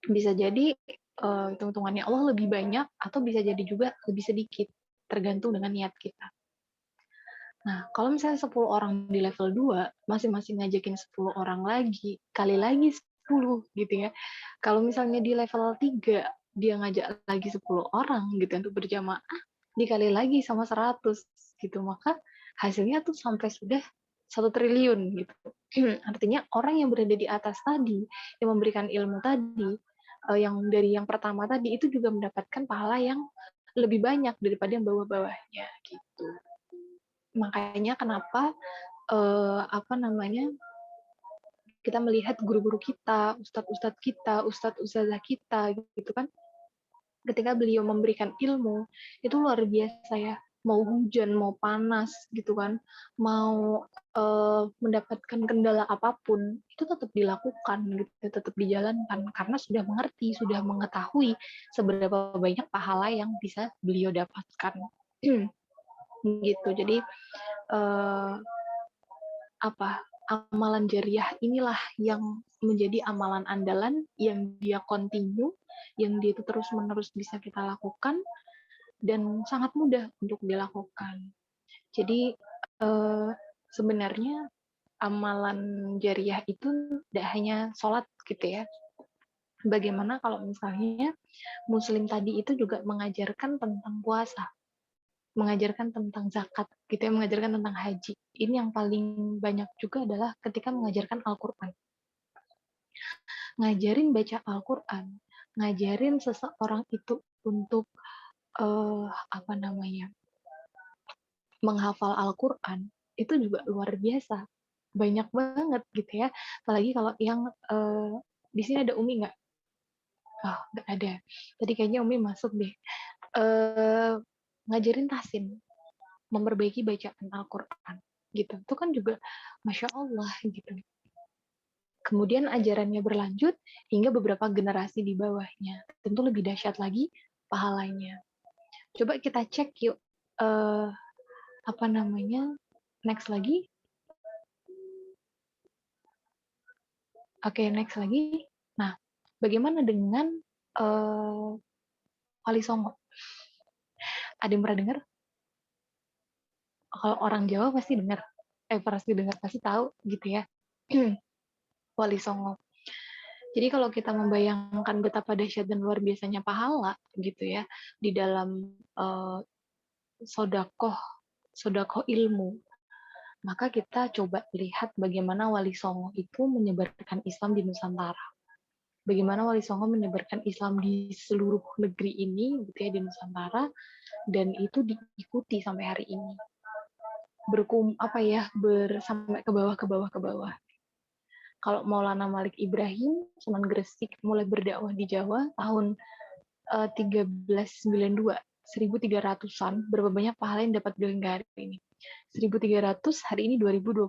Bisa jadi hitung-hitungannya Allah lebih banyak atau bisa jadi juga lebih sedikit, tergantung dengan niat kita. Nah, kalau misalnya 10 orang di level 2, masing-masing ngajakin 10 orang lagi, kali lagi 10 gitu ya. Kalau misalnya di level 3, dia ngajak lagi 10 orang gitu untuk berjamaah, dikali lagi sama 100 gitu. Maka hasilnya tuh sampai sudah 1 triliun gitu. Artinya orang yang berada di atas tadi, yang memberikan ilmu tadi, yang dari yang pertama tadi, itu juga mendapatkan pahala yang lebih banyak daripada yang bawah-bawahnya gitu. Makanya kenapa kita melihat guru-guru kita, ustadz-ustadz kita, ustadz-ustadzah kita gitu kan, ketika beliau memberikan ilmu itu luar biasa ya. Mau hujan, mau panas gitu kan, mau mendapatkan kendala apapun itu tetap dilakukan gitu, tetap dijalankan karena sudah mengerti, sudah mengetahui seberapa banyak pahala yang bisa beliau dapatkan. Gitu. Jadi amalan jariah inilah yang menjadi amalan andalan yang dia continue, yang dia itu terus-menerus bisa kita lakukan dan sangat mudah untuk dilakukan. Jadi sebenarnya amalan jariah itu tidak hanya sholat gitu ya. Bagaimana kalau misalnya Muslim tadi itu juga mengajarkan tentang puasa, mengajarkan tentang zakat, gitu ya, mengajarkan tentang haji. Ini yang paling banyak juga adalah ketika mengajarkan Al-Quran. Ngajarin baca Al-Quran, ngajarin seseorang itu untuk menghafal Al-Quran, itu juga luar biasa. Banyak banget gitu ya. Apalagi kalau yang di sini ada Umi nggak? Oh, nggak ada. Tadi kayaknya Umi masuk deh. Ngajarin tahsin, memperbaiki bacaan Al-Quran gitu. Itu kan juga Masya Allah gitu. Kemudian ajarannya berlanjut hingga beberapa generasi di bawahnya. Tentu lebih dahsyat lagi pahalanya. Coba kita cek yuk, next lagi. Oke, next lagi. Nah, bagaimana dengan Wali Songo? Ada yang pernah dengar? Kalau orang Jawa pasti dengar. Pasti tahu gitu ya. Wali Songo. Jadi kalau kita membayangkan betapa dahsyat dan luar biasanya pahala gitu ya di dalam sodakoh ilmu, maka kita coba lihat bagaimana Wali Songo itu menyebarkan Islam di Nusantara. Bagaimana Wali Songo menyebarkan Islam di seluruh negeri ini gitu ya, di Nusantara, dan itu diikuti sampai hari ini. Sampai ke bawah. Kalau Maulana Malik Ibrahim, Sunan Gresik mulai berdakwah di Jawa tahun 1392, 1300-an, berapa banyak pahala yang dapat beliau hingga hari ini? 1300, hari ini 2021.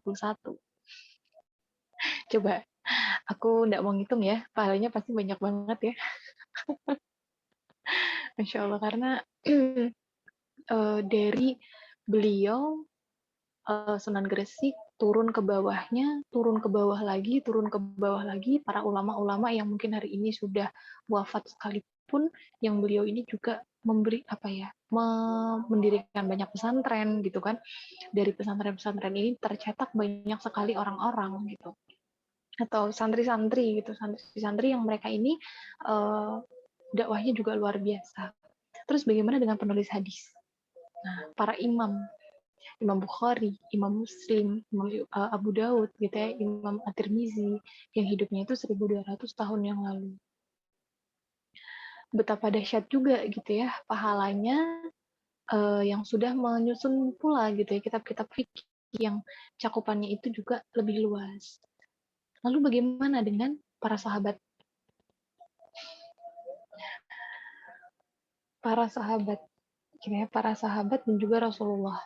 Coba, aku nggak mau ngitung ya, pahalanya pasti banyak banget ya. Masya Allah, karena dari beliau Sunan Gresik turun ke bawahnya, turun ke bawah lagi, turun ke bawah lagi, para ulama-ulama yang mungkin hari ini sudah wafat sekalipun, yang beliau ini juga memberi mendirikan banyak pesantren gitu kan. Dari pesantren-pesantren ini tercetak banyak sekali orang-orang gitu, atau santri-santri gitu, santri-santri yang mereka ini dakwahnya juga luar biasa. Terus bagaimana dengan penulis hadis? Nah, para imam Bukhari, Imam Muslim, Imam Abu Daud, gitu ya, Imam At-Tirmizi, yang hidupnya itu 1200 tahun yang lalu. Betapa dahsyat juga gitu ya pahalanya yang sudah menyusun pula gitu ya kitab-kitab fikih yang cakupannya itu juga lebih luas. Lalu bagaimana dengan para sahabat? Para sahabat dan juga Rasulullah.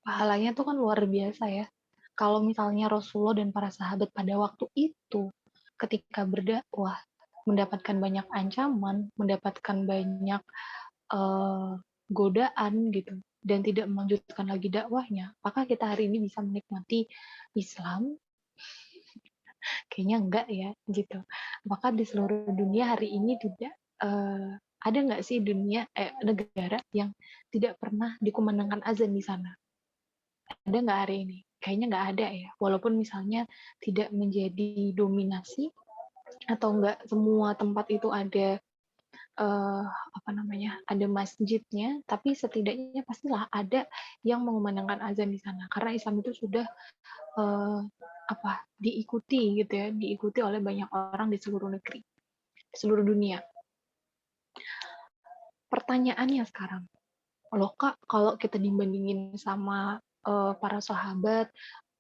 Pahalanya tuh kan luar biasa ya. Kalau misalnya Rasulullah dan para sahabat pada waktu itu ketika berdakwah mendapatkan banyak ancaman, mendapatkan banyak godaan gitu, dan tidak melanjutkan lagi dakwahnya, apakah kita hari ini bisa menikmati Islam? Kayaknya enggak ya, gitu. Apakah di seluruh dunia hari ini tidak ada nggak sih negara yang tidak pernah dikumandangkan azan di sana? Ada nggak hari ini? Kayaknya nggak ada ya. Walaupun misalnya tidak menjadi dominasi atau nggak semua tempat itu ada ada masjidnya, tapi setidaknya pastilah ada yang mengumandangkan azan di sana. Karena Islam itu sudah diikuti gitu ya, diikuti oleh banyak orang di seluruh negeri, seluruh dunia. Pertanyaannya sekarang, loh Kak, kalau kita dibandingin sama para sahabat,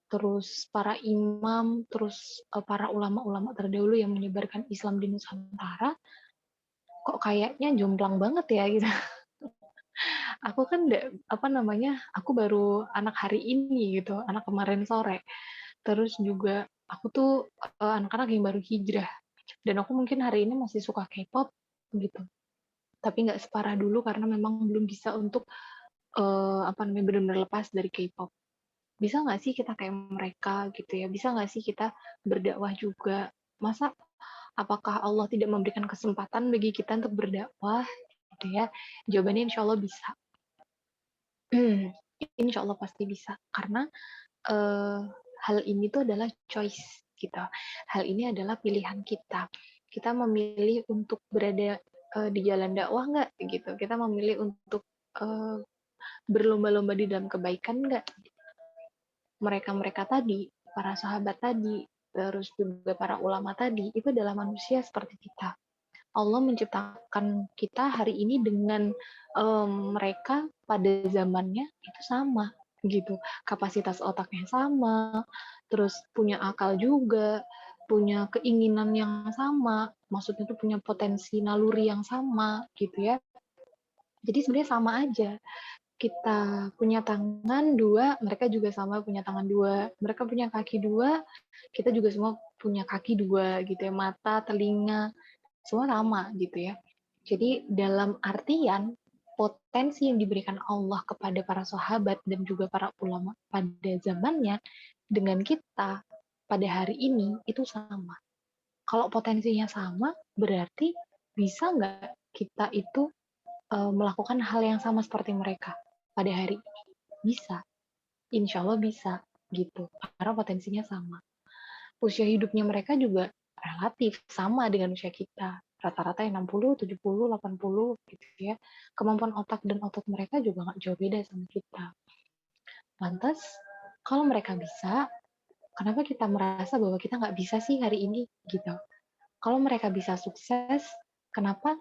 terus para imam, terus para ulama-ulama terdahulu yang menyebarkan Islam di Nusantara, kok kayaknya jomplang banget ya gitu. Aku kan aku baru anak hari ini gitu, anak kemarin sore. Terus juga aku tuh anak-anak yang baru hijrah. Dan aku mungkin hari ini masih suka K-pop gitu. Tapi nggak separah dulu karena memang belum bisa untuk benar-benar lepas dari K-pop. Bisa nggak sih kita kayak mereka gitu ya? Bisa nggak sih kita berdakwah juga? Masa apakah Allah tidak memberikan kesempatan bagi kita untuk berdakwah gitu ya? Jawabannya insya Allah bisa. Insya Allah pasti bisa. Karena hal ini tuh adalah choice gitu. Hal ini adalah pilihan kita. Kita memilih untuk berada di jalan dakwah nggak gitu. Kita memilih untuk berlomba-lomba di dalam kebaikan nggak? Mereka-mereka tadi, para sahabat tadi, terus juga para ulama tadi, itu adalah manusia seperti kita. Allah menciptakan kita hari ini dengan mereka pada zamannya itu sama gitu. Kapasitas otaknya sama, terus punya akal juga, punya keinginan yang sama, maksudnya itu punya potensi naluri yang sama gitu ya. Jadi sebenarnya sama aja. Kita punya tangan dua, mereka juga sama punya tangan dua. Mereka punya kaki dua, kita juga semua punya kaki dua gitu ya. Mata, telinga, semua sama gitu ya. Jadi dalam artian potensi yang diberikan Allah kepada para sahabat dan juga para ulama pada zamannya dengan kita pada hari ini itu sama. Kalau potensinya sama, berarti bisa nggak kita itu melakukan hal yang sama seperti mereka pada hari ini? Bisa. Insya Allah bisa gitu. Karena potensinya sama. Usia hidupnya mereka juga relatif sama dengan usia kita. Rata-rata yang 60, 70, 80 gitu ya. Kemampuan otak dan otot mereka juga nggak jauh beda sama kita. Lantas, kalau mereka bisa, kenapa kita merasa bahwa kita nggak bisa sih hari ini gitu? Kalau mereka bisa sukses, kenapa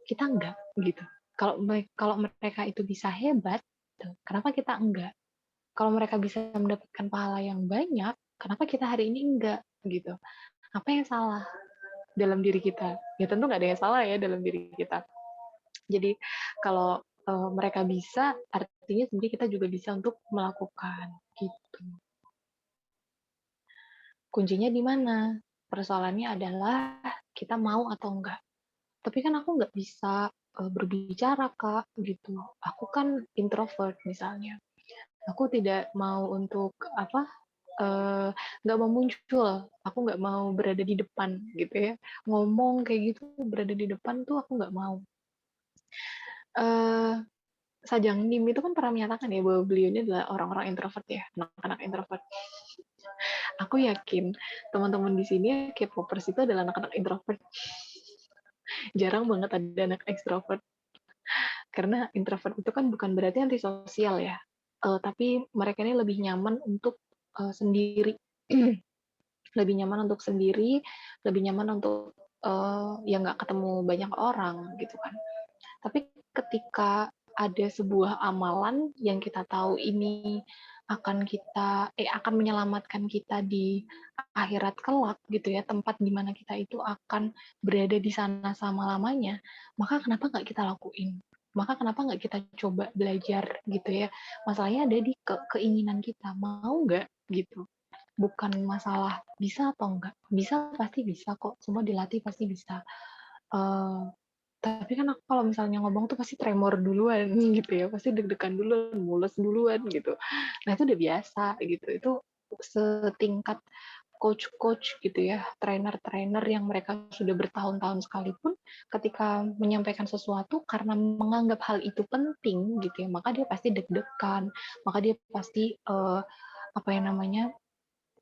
kita enggak gitu? Kalau mereka itu bisa hebat, kenapa kita enggak? Kalau mereka bisa mendapatkan pahala yang banyak, kenapa kita hari ini enggak gitu? Apa yang salah dalam diri kita? Ya tentu nggak ada yang salah ya dalam diri kita. Jadi kalau mereka bisa, artinya sebenarnya kita juga bisa untuk melakukan gitu. Kuncinya di mana? Persoalannya adalah kita mau atau enggak. Tapi kan aku nggak bisa berbicara, Kak, gitu. Aku kan introvert misalnya. Aku tidak mau untuk apa, nggak mau muncul, aku nggak mau berada di depan gitu ya. Ngomong kayak gitu berada di depan tuh aku nggak mau. Eee, Sajang Nim itu kan pernah menyatakan ya bahwa beliau ini adalah orang-orang introvert ya, anak-anak introvert. Aku yakin teman-teman di sini K-popers itu adalah anak-anak introvert. Jarang banget ada anak ekstrovert. Karena introvert itu kan bukan berarti antisosial ya, tapi mereka ini lebih nyaman untuk sendiri. Lebih nyaman untuk sendiri, lebih nyaman untuk ya nggak ketemu banyak orang gitu kan. Tapi ketika ada sebuah amalan yang kita tahu ini akan menyelamatkan kita di akhirat kelak gitu ya, tempat di mana kita itu akan berada di sana selama-lamanya, maka kenapa nggak kita lakuin? Maka kenapa nggak kita coba belajar gitu ya? Masalahnya ada di keinginan kita, mau nggak gitu. Bukan masalah bisa atau enggak. Bisa pasti bisa kok, semua dilatih pasti bisa. Uh, tapi kan aku kalau misalnya ngomong tuh pasti tremor duluan gitu ya, pasti deg-degan duluan, mules duluan gitu. Nah itu udah biasa gitu, itu setingkat coach-coach gitu ya, trainer-trainer yang mereka sudah bertahun-tahun sekalipun, ketika menyampaikan sesuatu karena menganggap hal itu penting gitu ya, maka dia pasti deg-degan, maka dia pasti apa yang namanya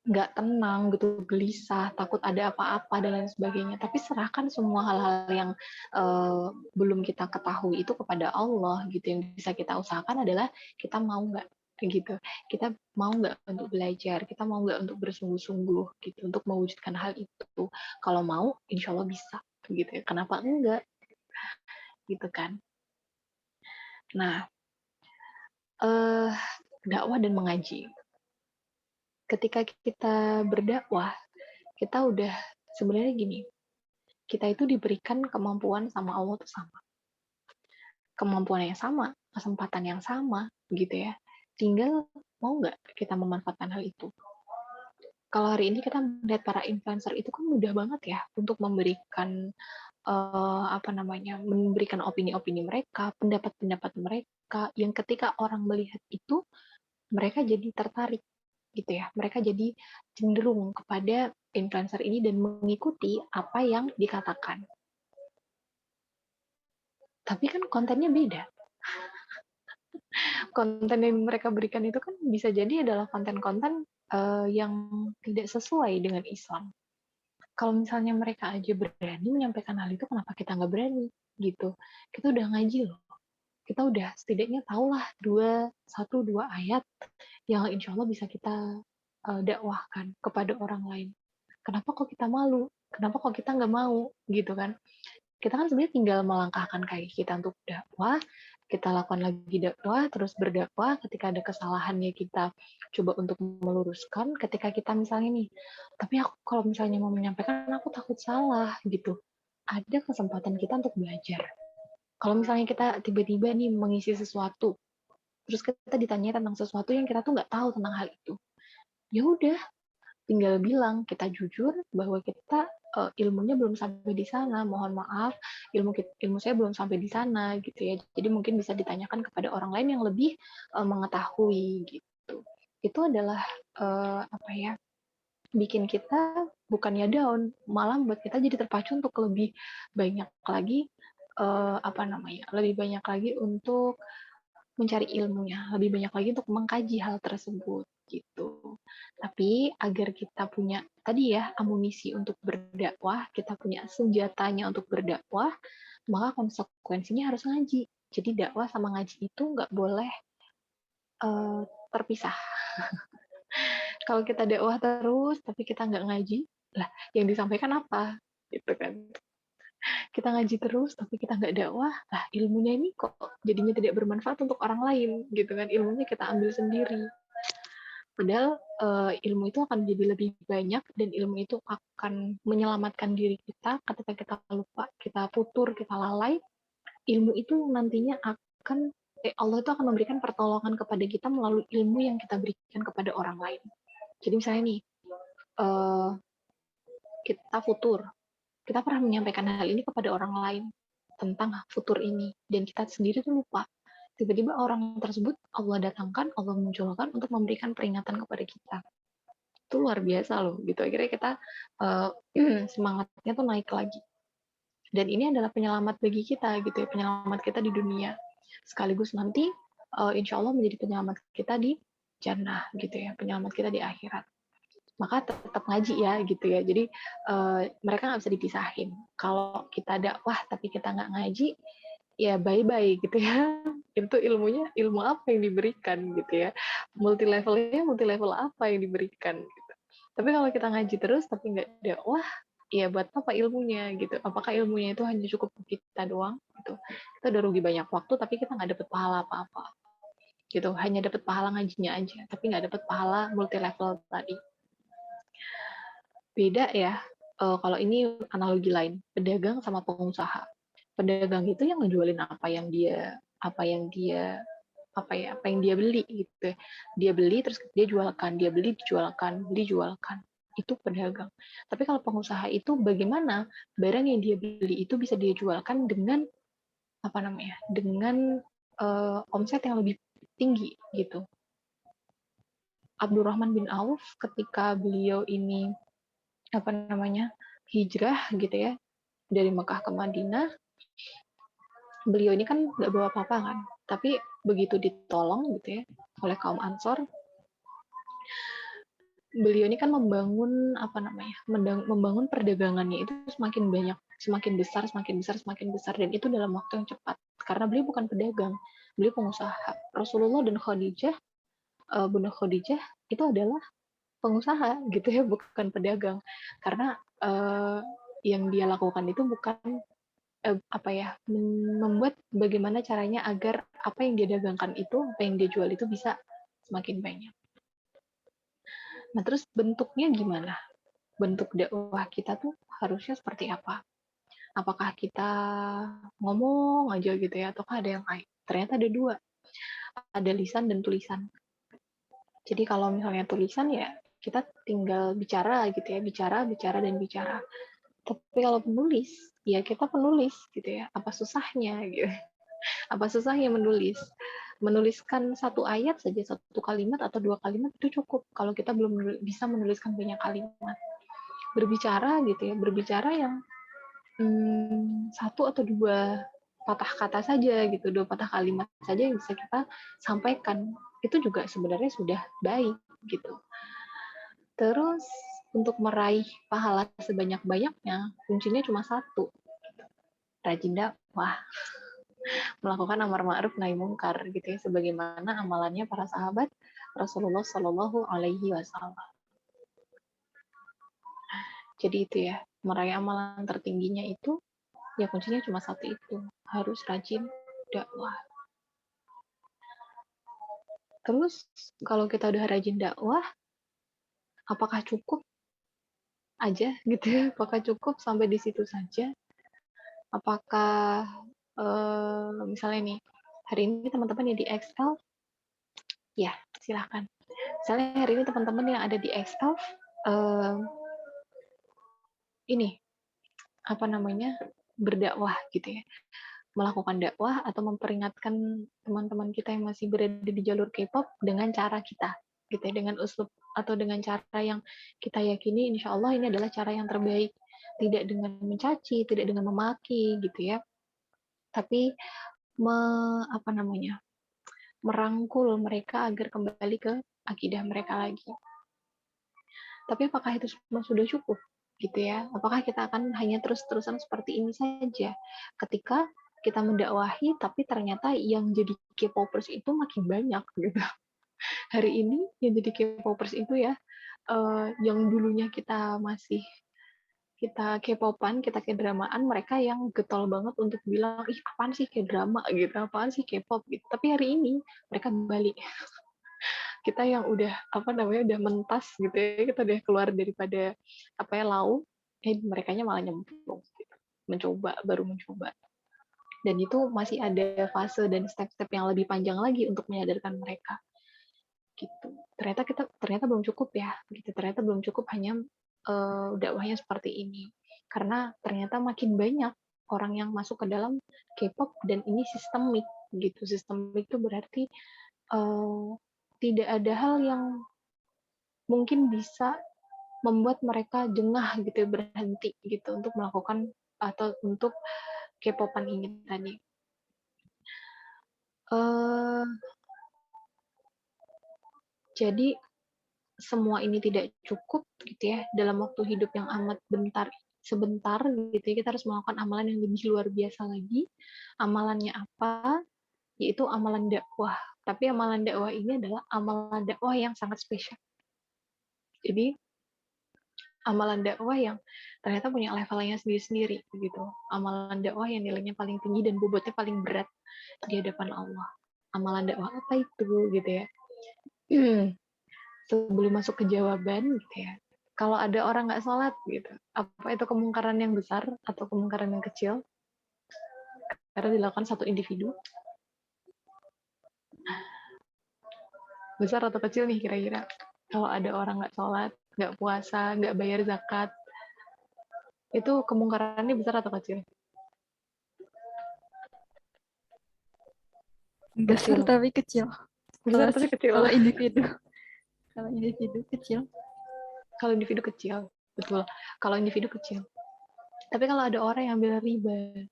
nggak tenang gitu, gelisah, takut ada apa-apa dan lain sebagainya. Tapi serahkan semua hal-hal yang belum kita ketahui itu kepada Allah gitu. Yang bisa kita usahakan adalah kita mau nggak gitu. Kita mau nggak untuk belajar, kita mau nggak untuk bersungguh-sungguh gitu untuk mewujudkan hal itu. Kalau mau, insya Allah bisa gitu ya. Kenapa enggak gitu kan? Nah, dakwah dan mengaji. Ketika kita berdakwah, kita udah sebenarnya gini, kita itu diberikan kemampuan sama Allah tuh sama. Kemampuan yang sama, kesempatan yang sama, gitu ya. Tinggal mau nggak kita memanfaatkan hal itu. Kalau hari ini kita melihat para influencer itu kan mudah banget ya untuk memberikan memberikan opini-opini mereka, pendapat-pendapat mereka, yang ketika orang melihat itu, mereka jadi tertarik gitu ya. Mereka jadi cenderung kepada influencer ini dan mengikuti apa yang dikatakan. Tapi kan kontennya beda. Konten yang mereka berikan itu kan bisa jadi adalah konten-konten yang tidak sesuai dengan Islam. Kalau misalnya mereka aja berani menyampaikan hal itu, kenapa kita nggak berani? Gitu. Kita udah ngaji loh. Kita udah setidaknya tahulah 1-2 ayat yang insya Allah bisa kita dakwahkan kepada orang lain. Kenapa kok kita malu? Kenapa kok kita nggak mau? Gitu kan. Kita kan sebenarnya tinggal melangkahkan kaki kita untuk dakwah, kita lakukan lagi dakwah, terus berdakwah, ketika ada kesalahannya kita coba untuk meluruskan, ketika kita misalnya nih, tapi aku kalau misalnya mau menyampaikan, aku takut salah, gitu. Ada kesempatan kita untuk belajar. Kalau misalnya kita tiba-tiba nih mengisi sesuatu, terus kita ditanya tentang sesuatu yang kita tuh nggak tahu tentang hal itu, ya udah, tinggal bilang, kita jujur bahwa kita ilmunya belum sampai di sana, mohon maaf, ilmu saya belum sampai di sana gitu ya. Jadi mungkin bisa ditanyakan kepada orang lain yang lebih mengetahui gitu. Itu adalah apa ya? Bikin kita bukannya down, malah buat kita jadi terpacu untuk lebih banyak lagi lebih banyak lagi untuk mencari ilmunya, lebih banyak lagi untuk mengkaji hal tersebut gitu. Tapi agar kita punya tadi ya amunisi untuk berdakwah, kita punya senjatanya untuk berdakwah, maka konsekuensinya harus ngaji. Jadi dakwah sama ngaji itu nggak boleh terpisah. Kalau kita dakwah terus tapi kita nggak ngaji, lah yang disampaikan apa? Gitu kan. Kita ngaji terus tapi kita nggak dakwah, lah ilmunya ini kok jadinya tidak bermanfaat untuk orang lain gitu kan, ilmunya kita ambil sendiri. Padahal ilmu itu akan jadi lebih banyak dan ilmu itu akan menyelamatkan diri kita ketika kita lupa, kita futur, kita lalai. Ilmu itu nantinya Allah itu akan memberikan pertolongan kepada kita melalui ilmu yang kita berikan kepada orang lain. Jadi misalnya nih, kita futur, kita pernah menyampaikan hal ini kepada orang lain tentang futur ini dan kita sendiri tuh lupa. tiba-tiba orang tersebut Allah datangkan, Allah munculkan untuk memberikan peringatan kepada kita. Itu luar biasa loh gitu. Akhirnya kita semangatnya tuh naik lagi. Dan ini adalah penyelamat bagi kita gitu ya, penyelamat kita di dunia. Sekaligus nanti insya Allah menjadi penyelamat kita di jannah gitu ya, penyelamat kita di akhirat. Maka tetap ngaji ya gitu ya. Jadi mereka nggak bisa dipisahin. Kalau kita dakwah tapi kita nggak ngaji, ya bye-bye gitu ya. Itu ilmunya ilmu apa yang diberikan gitu ya. Multi level apa yang diberikan gitu. Tapi kalau kita ngaji terus tapi nggak dakwah, ya buat apa ilmunya gitu. Apakah ilmunya itu hanya cukup kita doang gitu. Kita udah rugi banyak waktu tapi kita nggak dapet pahala apa-apa gitu. Hanya dapet pahala ngajinya aja, tapi nggak dapet pahala multi level tadi. Beda ya, kalau ini analogi lain, pedagang sama pengusaha. Pedagang itu yang ngejualin apa yang dia beli gitu. Dia beli terus dia jualkan, dia beli dijualkan, beli jualkan. Itu pedagang. Tapi kalau pengusaha itu bagaimana barang yang dia beli itu bisa dia jualkan dengan dengan omset yang lebih tinggi gitu. Abdurrahman bin Auf ketika beliau ini hijrah gitu ya dari Mekah ke Madinah, beliau ini kan nggak bawa apa-apa kan, tapi begitu ditolong gitu ya oleh kaum Ansor, beliau ini kan membangun membangun perdagangannya itu semakin banyak, semakin besar, dan itu dalam waktu yang cepat karena beliau bukan pedagang, beliau pengusaha. Rasulullah dan Khadijah, Bunda Khadijah itu adalah pengusaha gitu ya, bukan pedagang, karena yang dia lakukan itu bukan membuat bagaimana caranya agar apa yang dia dagangkan itu, apa yang dia jual itu bisa semakin banyak. Nah, terus bentuknya gimana? Bentuk dakwah kita tuh harusnya seperti apa? Apakah kita ngomong aja gitu ya, ataukah ada yang lain? Ternyata ada dua, ada lisan dan tulisan. Jadi kalau misalnya tulisan ya kita tinggal bicara gitu ya, bicara, dan bicara. Tapi kalau penulis, ya kita penulis gitu ya. Apa susahnya gitu? Apa susahnya menulis? Menuliskan satu ayat saja, satu kalimat atau dua kalimat itu cukup. Kalau kita belum bisa menuliskan banyak kalimat. Berbicara gitu ya, berbicara yang satu atau dua patah kata saja gitu, dua patah kalimat saja yang bisa kita sampaikan. Itu juga sebenarnya sudah baik gitu. Terus untuk meraih pahala sebanyak-banyaknya, kuncinya cuma satu, rajin dakwah, melakukan amar ma'ruf nahi mungkar gitu ya, sebagaimana amalannya para sahabat Rasulullah Shallallahu Alaihi Wasallam. Jadi itu ya, meraih amalan tertingginya itu, ya kuncinya cuma satu itu, harus rajin dakwah. Terus kalau kita udah rajin dakwah, apakah cukup aja gitu ya? Apakah cukup sampai di situ saja? Apakah misalnya nih, hari ini teman-teman yang di XL, ya silahkan. Misalnya hari ini teman-teman yang ada di XL, ini berdakwah gitu ya, melakukan dakwah atau memperingatkan teman-teman kita yang masih berada di jalur K-pop dengan cara kita, gitu ya, dengan uslub atau dengan cara yang kita yakini insya Allah ini adalah cara yang terbaik, tidak dengan mencaci, tidak dengan memaki, gitu ya, tapi merangkul mereka agar kembali ke akidah mereka lagi. Tapi apakah itu semua sudah cukup? Gitu ya. Apakah kita akan hanya terus-terusan seperti ini saja? Ketika kita mendakwahi, tapi ternyata yang jadi K-popers itu makin banyak gitu. Hari ini yang jadi K-popers itu ya, yang dulunya kita K-popan, kita K-dramaan, mereka yang getol banget untuk bilang, ih apaan sih K-drama gitu, apaan sih K-pop gitu. Tapi hari ini mereka balik. Kita yang udah udah mentas gitu ya, kita udah keluar daripada laut, merekanya malah nyemplung gitu. Baru mencoba. Dan itu masih ada fase dan step-step yang lebih panjang lagi untuk menyadarkan mereka. Gitu. Ternyata belum cukup ya, gitu. Ternyata belum cukup hanya dakwahnya seperti ini. Karena ternyata makin banyak orang yang masuk ke dalam K-pop dan ini sistemik gitu. Sistemik itu berarti tidak ada hal yang mungkin bisa membuat mereka jengah gitu, berhenti gitu untuk melakukan atau untuk K-popan ini tadi. Jadi semua ini tidak cukup gitu ya dalam waktu hidup yang amat sebentar gitu ya, kita harus melakukan amalan yang lebih luar biasa lagi. Amalannya apa? Yaitu amalan dakwah. Tapi amalan dakwah ini adalah amalan dakwah yang sangat spesial. Jadi amalan dakwah yang ternyata punya levelnya sendiri-sendiri gitu. Amalan dakwah yang nilainya paling tinggi dan bobotnya paling berat di hadapan Allah. Amalan dakwah apa itu gitu ya? Sebelum masuk ke jawaban gitu ya, kalau ada orang nggak sholat gitu, apa itu kemungkaran yang besar atau kemungkaran yang kecil karena dilakukan satu individu? Besar atau kecil nih kira-kira? Kalau ada orang nggak sholat, nggak puasa, nggak bayar zakat, itu kemungkarannya besar atau kecil? Besar Kecil. tapi kecil. Besar tapi kecil. Kalau individu. Kalau individu kecil. Kalau individu kecil, betul. Kalau individu kecil. Tapi kalau ada orang yang ambil riba,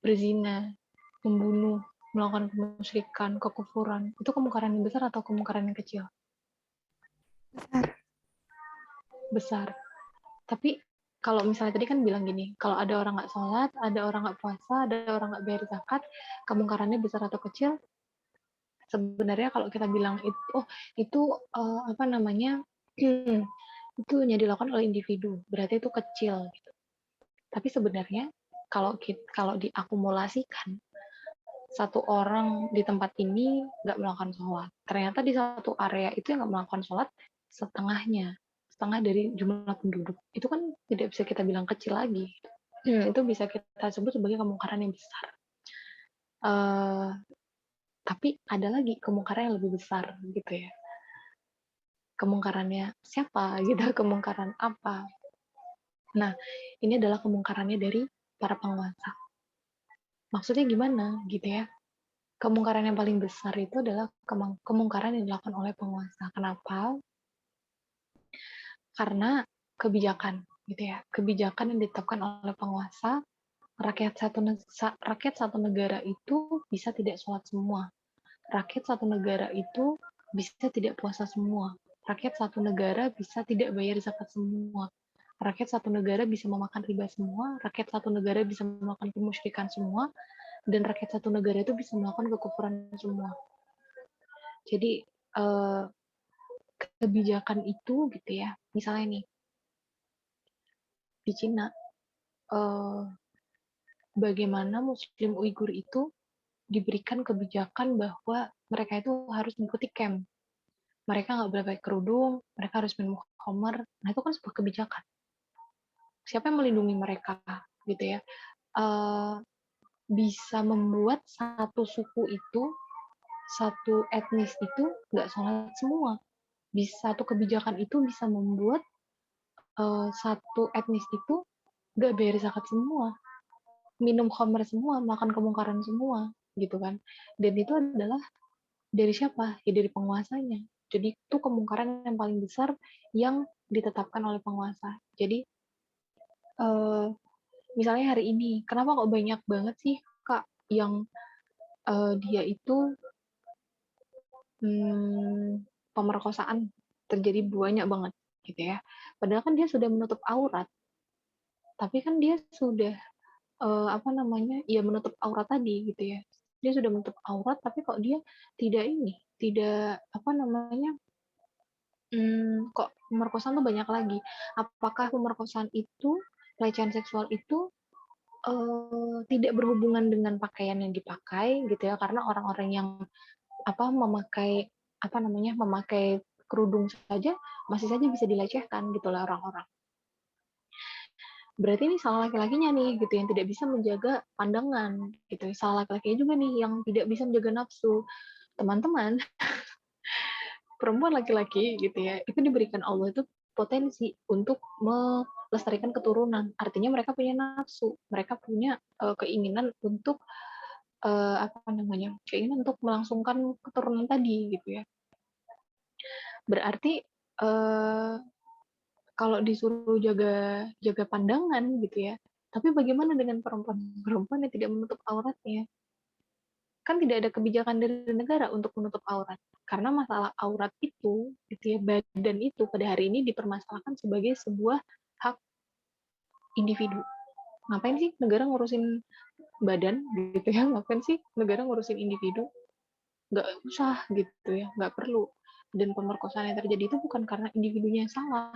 berzina, membunuh, melakukan kemusyrikan, kekufuran, itu kemungkaran yang besar atau kemungkaran yang kecil? Besar. Besar. Tapi kalau misalnya tadi kan bilang gini, kalau ada orang nggak sholat, ada orang nggak puasa, ada orang nggak bayar zakat, kemungkarannya besar atau kecil? Sebenarnya kalau kita bilang itu apa namanya, itu hanya dilakukan oleh individu, berarti itu kecil. Gitu. Tapi sebenarnya kalau diakumulasikan, satu orang di tempat ini nggak melakukan sholat, ternyata di satu area itu yang nggak melakukan sholat setengah dari jumlah penduduk. Itu kan tidak bisa kita bilang kecil lagi. Itu bisa kita sebut sebagai kemungkaran yang besar. Tapi ada lagi kemungkaran yang lebih besar gitu ya. Kemungkarannya siapa gitu, kemungkaran apa? Nah, ini adalah kemungkarannya dari para penguasa. Maksudnya gimana gitu ya? Kemungkaran yang paling besar itu adalah kemungkaran yang dilakukan oleh penguasa. Kenapa? Karena kebijakan gitu ya. Kebijakan yang ditetapkan oleh penguasa, rakyat satu negara itu bisa tidak sholat semua. Rakyat satu negara itu bisa tidak puasa semua. Rakyat satu negara bisa tidak bayar zakat semua. Rakyat satu negara bisa memakan riba semua. Rakyat satu negara bisa melakukan kemusyrikan semua. Dan rakyat satu negara itu bisa melakukan kekufuran semua. Jadi kebijakan itu gitu ya. Misalnya nih di Cina, bagaimana Muslim Uighur itu diberikan kebijakan bahwa mereka itu harus mengikuti camp. Mereka nggak boleh pakai kerudung, mereka harus minum khamar. Nah, itu kan sebuah kebijakan. Siapa yang melindungi mereka, gitu ya? Bisa membuat satu suku itu, satu etnis itu nggak sholat semua. Satu kebijakan itu bisa membuat satu etnis itu nggak bayar zakat semua, minum khamar semua, makan kemungkaran semua, gitu kan? Dan itu adalah dari siapa? Ya dari penguasanya. Jadi itu kemungkaran yang paling besar yang ditetapkan oleh penguasa. Jadi misalnya hari ini, kenapa kok banyak banget sih Kak yang dia itu pemerkosaan terjadi banyak banget gitu ya. Padahal kan dia sudah menutup aurat, tapi kan dia sudah ya menutup aurat tadi gitu ya. Dia sudah menutup aurat, tapi kok dia tidak kok pemerkosaan tuh banyak lagi. Apakah pemerkosaan itu, pelecehan seksual itu tidak berhubungan dengan pakaian yang dipakai gitu ya? Karena orang-orang yang memakai kerudung saja masih saja bisa dilecehkan gitu lah orang-orang. Berarti ini salah laki-lakinya nih gitu yang tidak bisa menjaga pandangan gitu. Salah laki-lakinya juga nih yang tidak bisa menjaga nafsu. Teman-teman, perempuan laki-laki gitu ya, itu diberikan Allah itu potensi untuk melestarikan keturunan. Artinya mereka punya nafsu, mereka punya keinginan untuk keinginan untuk melangsungkan keturunan tadi gitu ya. Berarti kalau disuruh jaga pandangan gitu ya, tapi bagaimana dengan perempuan yang tidak menutup auratnya? Kan tidak ada kebijakan dari negara untuk menutup aurat. Karena masalah aurat itu, gitu ya, badan itu pada hari ini dipermasalahkan sebagai sebuah hak individu. Ngapain sih negara ngurusin badan gitu ya? Ngapain sih negara ngurusin individu? Nggak usah gitu ya, nggak perlu. Dan pemerkosaan yang terjadi itu bukan karena individunya yang salah,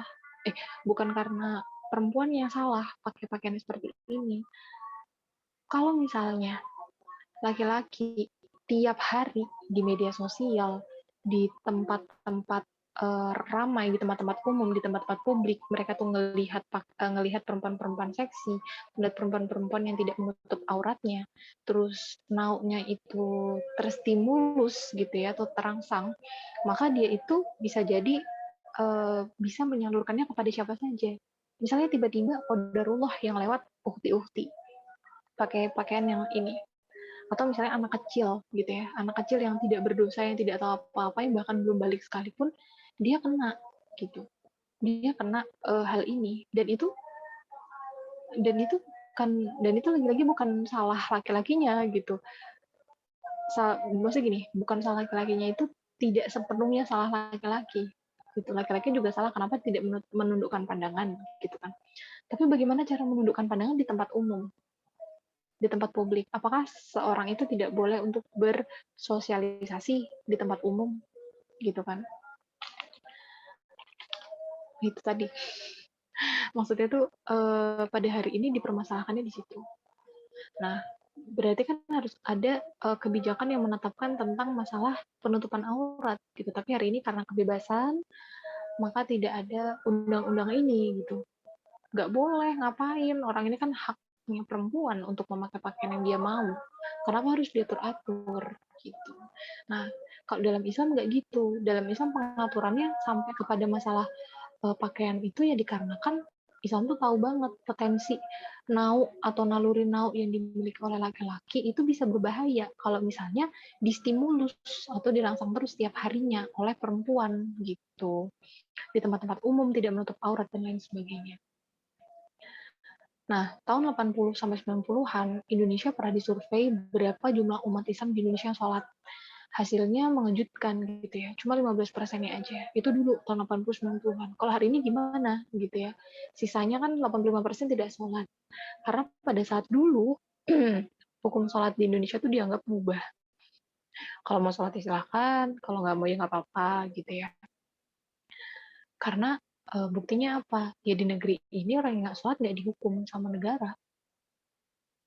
bukan karena perempuan yang salah pakai pakaian seperti ini. Kalau misalnya laki-laki tiap hari di media sosial, di tempat-tempat ramai, di tempat-tempat umum, di tempat-tempat publik, mereka tuh ngelihat perempuan-perempuan seksi, melihat perempuan-perempuan yang tidak menutup auratnya, terus naunya itu terstimulus gitu ya, atau terangsang, maka dia itu bisa jadi bisa menyalurkannya kepada siapa saja. Misalnya tiba-tiba qadarullah yang lewat uhti-uhti pakai pakaian yang ini, atau misalnya anak kecil gitu ya, anak kecil yang tidak berdosa, yang tidak tahu apa-apa, yang bahkan belum balik sekalipun, dia kena gitu, dia kena hal ini, dan itu lagi-lagi bukan salah laki-lakinya gitu. Maksudnya gini, bukan salah laki-lakinya itu tidak sepenuhnya salah laki-laki gitu. Laki-laki juga salah kenapa tidak menundukkan pandangan gitu kan. Tapi bagaimana cara menundukkan pandangan di tempat umum, di tempat publik? Apakah seorang itu tidak boleh untuk bersosialisasi di tempat umum gitu kan? Itu tadi maksudnya tuh pada hari ini dipermasalahkannya di situ. Nah, berarti kan harus ada kebijakan yang menetapkan tentang masalah penutupan aurat gitu. Tapi hari ini karena kebebasan, maka tidak ada undang-undang ini gitu. Nggak boleh, ngapain? Orang ini kan haknya perempuan untuk memakai pakaian yang dia mau. Kenapa harus diatur-atur gitu? Nah, kalau dalam Islam nggak gitu. Dalam Islam pengaturannya sampai kepada masalah pakaian itu ya dikarenakan Islam tuh tahu banget potensi nau atau naluri nau yang dimiliki oleh laki-laki itu bisa berbahaya kalau misalnya distimulus atau dirangsang terus setiap harinya oleh perempuan gitu. Di tempat-tempat umum tidak menutup aurat dan lain sebagainya. Nah, tahun 80 sampai 90-an Indonesia pernah disurvei berapa jumlah umat Islam di Indonesia yang sholat. Hasilnya mengejutkan gitu ya, cuma 15%-nya aja. Itu dulu tahun 80-90-an. Kalau hari ini gimana gitu ya? Sisanya kan 85% tidak sholat. Karena pada saat dulu hukum sholat di Indonesia tuh dianggap mubah. Kalau mau sholat silahkan, kalau nggak mau ya nggak apa-apa gitu ya. Karena buktinya apa? Ya di negeri ini orang yang nggak sholat nggak dihukum sama negara.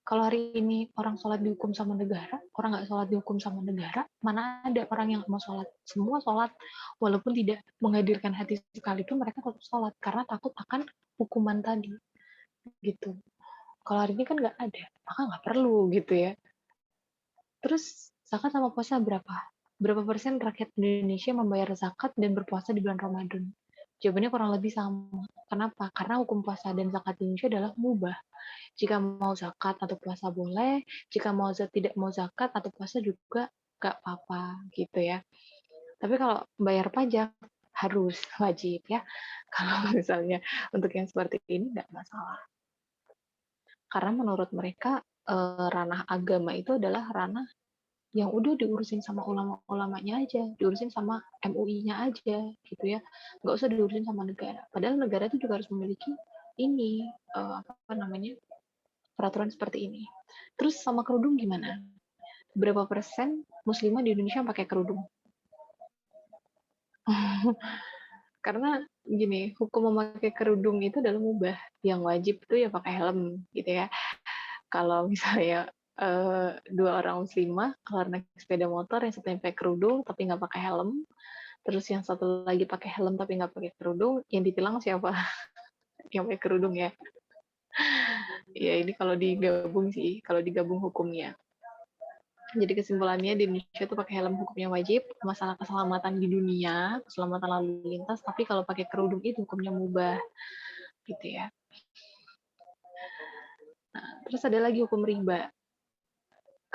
Kalau hari ini orang sholat dihukum sama negara, orang nggak sholat dihukum sama negara, mana ada orang yang mau sholat? Semua sholat, walaupun tidak menghadirkan hati sekalipun, mereka tetap sholat, karena takut akan hukuman tadi. Gitu. Kalau hari ini kan nggak ada, maka nggak perlu gitu ya. Terus, zakat sama puasa berapa? Berapa persen rakyat Indonesia membayar zakat dan berpuasa di bulan Ramadan? Jawabannya kurang lebih sama. Kenapa? Karena hukum puasa dan zakat di Indonesia adalah mubah. Jika mau zakat atau puasa boleh, jika tidak mau zakat atau puasa juga nggak apa-apa gitu ya. Tapi kalau bayar pajak harus wajib ya. Kalau misalnya untuk yang seperti ini nggak masalah. Karena menurut mereka ranah agama itu adalah ranah yang udah diurusin sama ulama-ulamanya aja, diurusin sama MUI-nya aja gitu ya. Nggak usah diurusin sama negara. Padahal negara itu juga harus memiliki ini peraturan seperti ini. Terus sama kerudung gimana? Berapa persen muslimah di Indonesia yang pakai kerudung? Karena gini, hukum memakai kerudung itu adalah mubah. Yang wajib itu ya pakai helm gitu ya. Kalau misalnya dua orang muslimah kalau naik sepeda motor, yang satu pakai kerudung tapi nggak pakai helm, terus yang satu lagi pakai helm tapi nggak pakai kerudung, yang ditilang siapa? Yang pakai kerudung ya. Ya ini kalau digabung hukumnya. Jadi kesimpulannya di Indonesia tuh pakai helm hukumnya wajib, masalah keselamatan di dunia, keselamatan lalu lintas, tapi kalau pakai kerudung itu hukumnya mubah, gitu ya. Nah, terus ada lagi hukum riba.